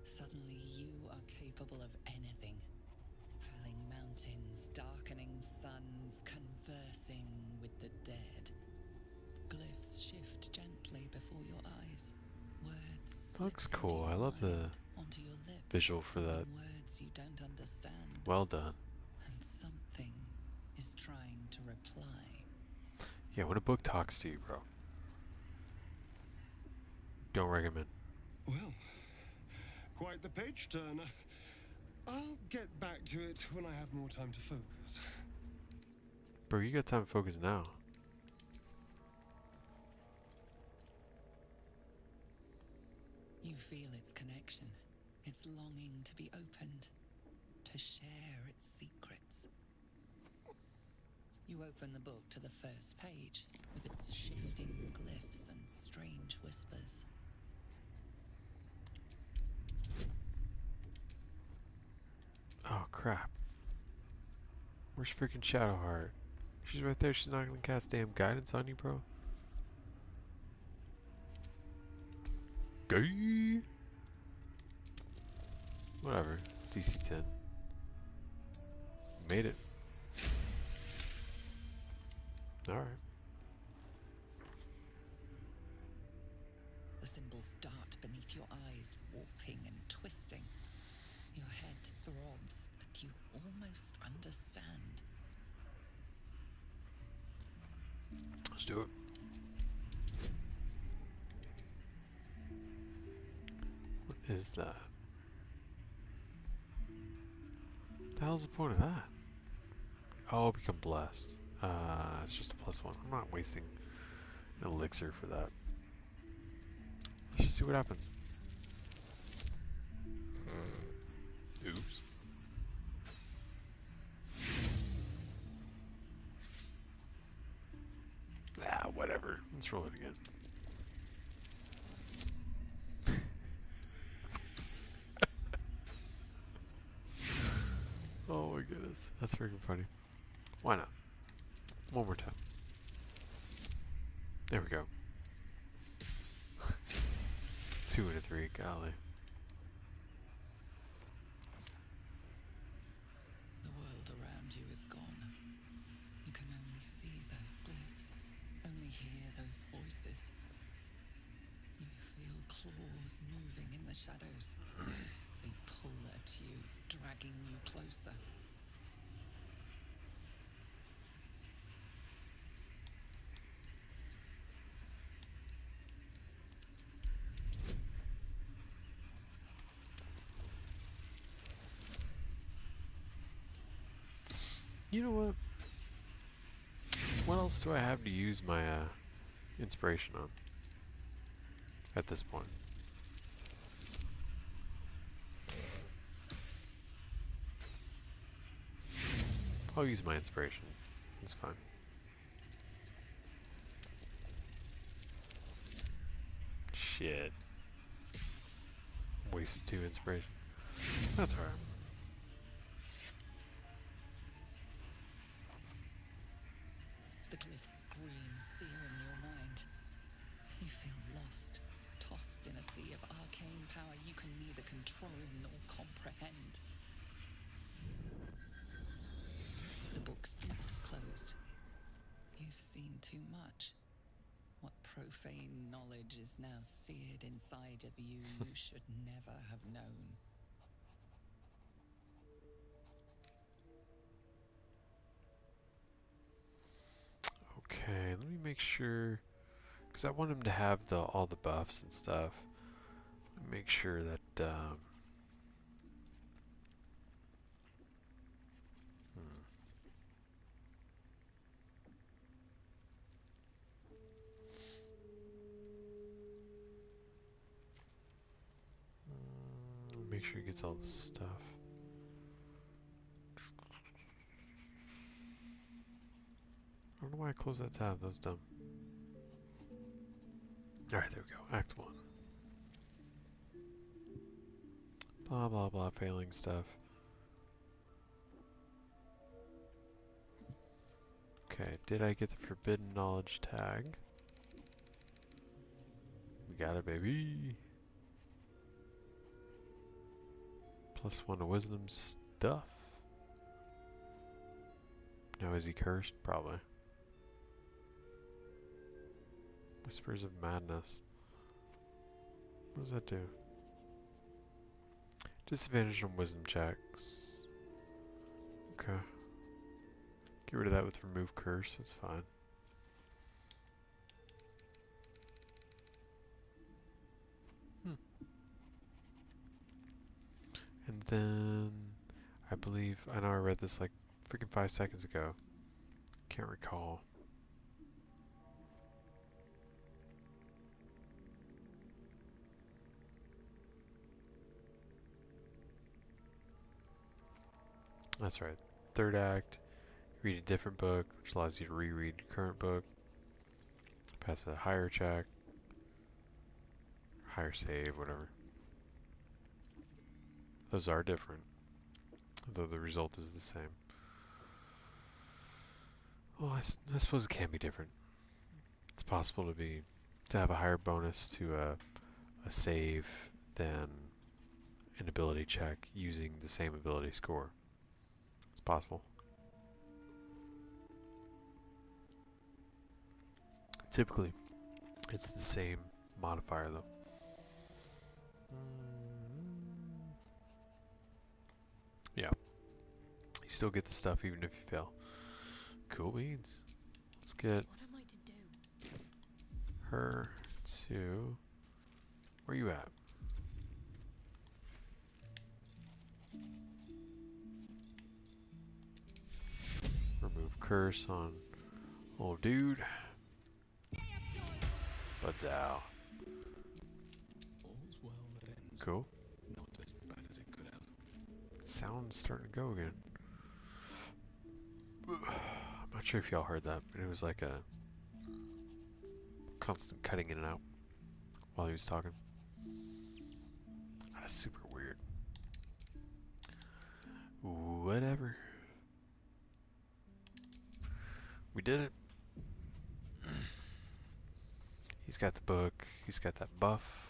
Suddenly you are capable of anything. Felling mountains, darkening suns, conversing with the dead. Glyphs shift gently before your eyes. Words Looks slip cool. into I your love the mind, onto your lips, visual for that. in words you don't understand. Well done. And something is trying to reply. Yeah, when a book talks to you, bro. Don't recommend. Well, quite the page turner. I'll get back to it when I have more time to focus. Bro, you got time to focus now. You feel its connection, its longing to be opened, to share its secrets. You open the book to the first page, with its shifting glyphs and strange whispers. Oh, crap. Where's freaking Shadowheart? She's right there. She's not gonna cast damn guidance on you, bro. Gay. Whatever. DC 10. Made it. Alright. The symbols dart beneath your eyes, warping and twisting. Your head throbs, but you almost understand. Let's do it. What is that? The hell's the point of that? Oh, become blessed. It's just a +1. I'm not wasting an elixir for that. Let's just see what happens. Oops. Ah, whatever. Let's roll it again. Oh my goodness. That's freaking funny. Why not? One more time. There we go. 2 and a 3, golly. The world around you is gone. You can only see those glyphs, only hear those voices. You feel claws moving in the shadows. They pull at you, dragging you closer. You know what? What else do I have to use my inspiration on at this point? I'll use my inspiration. It's fine. Shit. Wasted 2 inspiration. That's alright. The glyphs scream, searing your mind. You feel lost, tossed in a sea of arcane power you can neither control nor comprehend. The book snaps closed. You've seen too much. What profane knowledge is now seared inside of you should never have known. Okay, let me make sure, because I want him to have all the buffs and stuff. Let me make sure that sure he gets all this stuff. I don't know why I closed that tab. That was dumb. Alright, there we go. Act 1. Blah blah blah, failing stuff. Okay, did I get the forbidden knowledge tag? We got it, baby. +1 to wisdom stuff. Now is he cursed? Probably. Whispers of Madness. What does that do? Disadvantage on wisdom checks. Okay. Get rid of that with remove curse, that's fine. And then I believe, I know I read this like freaking 5 seconds ago. Can't recall. That's right. Third act, read a different book, which allows you to reread your current book. Pass a higher check. Higher save, whatever. Those are different, though the result is the same. Well, I suppose it can be different. It's possible to have a higher bonus to a save than an ability check using the same ability score. It's possible. Typically, it's the same modifier though. Yeah. You still get the stuff even if you fail. Cool beans. Let's get What am I to do? her to... Where you at? Remove curse on old dude. But All's well that ends. cool. Not as bad as it could have. Sound's starting to go again. I'm not sure if y'all heard that, but it was like a constant cutting in and out while he was talking. That's super weird. Whatever. We did it. He's got the book. He's got that buff.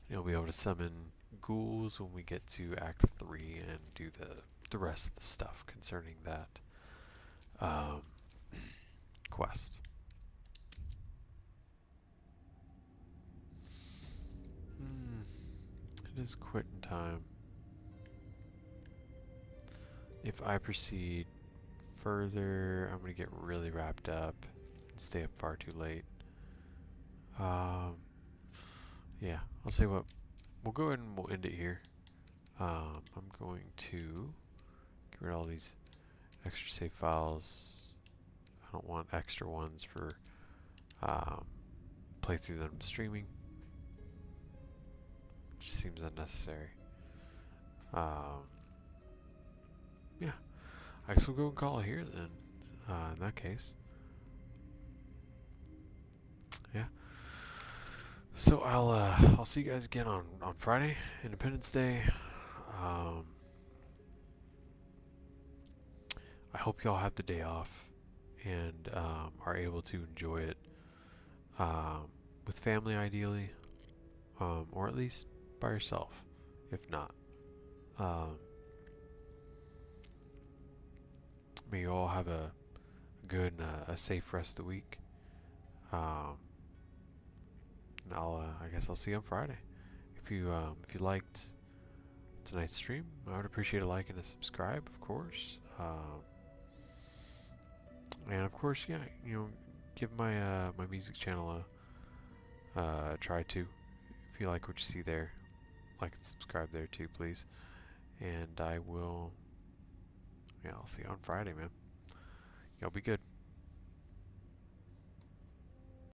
He'll be able to summon ghouls when we get to Act 3 and do the rest of the stuff concerning that quest. It is quitting time. If I proceed further, I'm going to get really wrapped up and stay up far too late. Yeah, I'll tell you what. We'll go ahead and we'll end it here. I'm going to get rid of all these extra save files. I don't want extra ones for playthrough that I'm streaming. Just seems unnecessary. Yeah, I guess we'll go and call it here then. In that case, yeah. So I'll see you guys again on Friday, Independence Day. I hope y'all have the day off and are able to enjoy it with family, ideally, or at least by yourself, if not. May you all have a good and a safe rest of the week. And I guess I'll see you on Friday. If you liked tonight's stream, I would appreciate a like and a subscribe, of course. And of course, yeah, give my my music channel a try too. If you like what you see there, like and subscribe there too, please. And I will. Yeah, I'll see you on Friday, man. Y'all be good.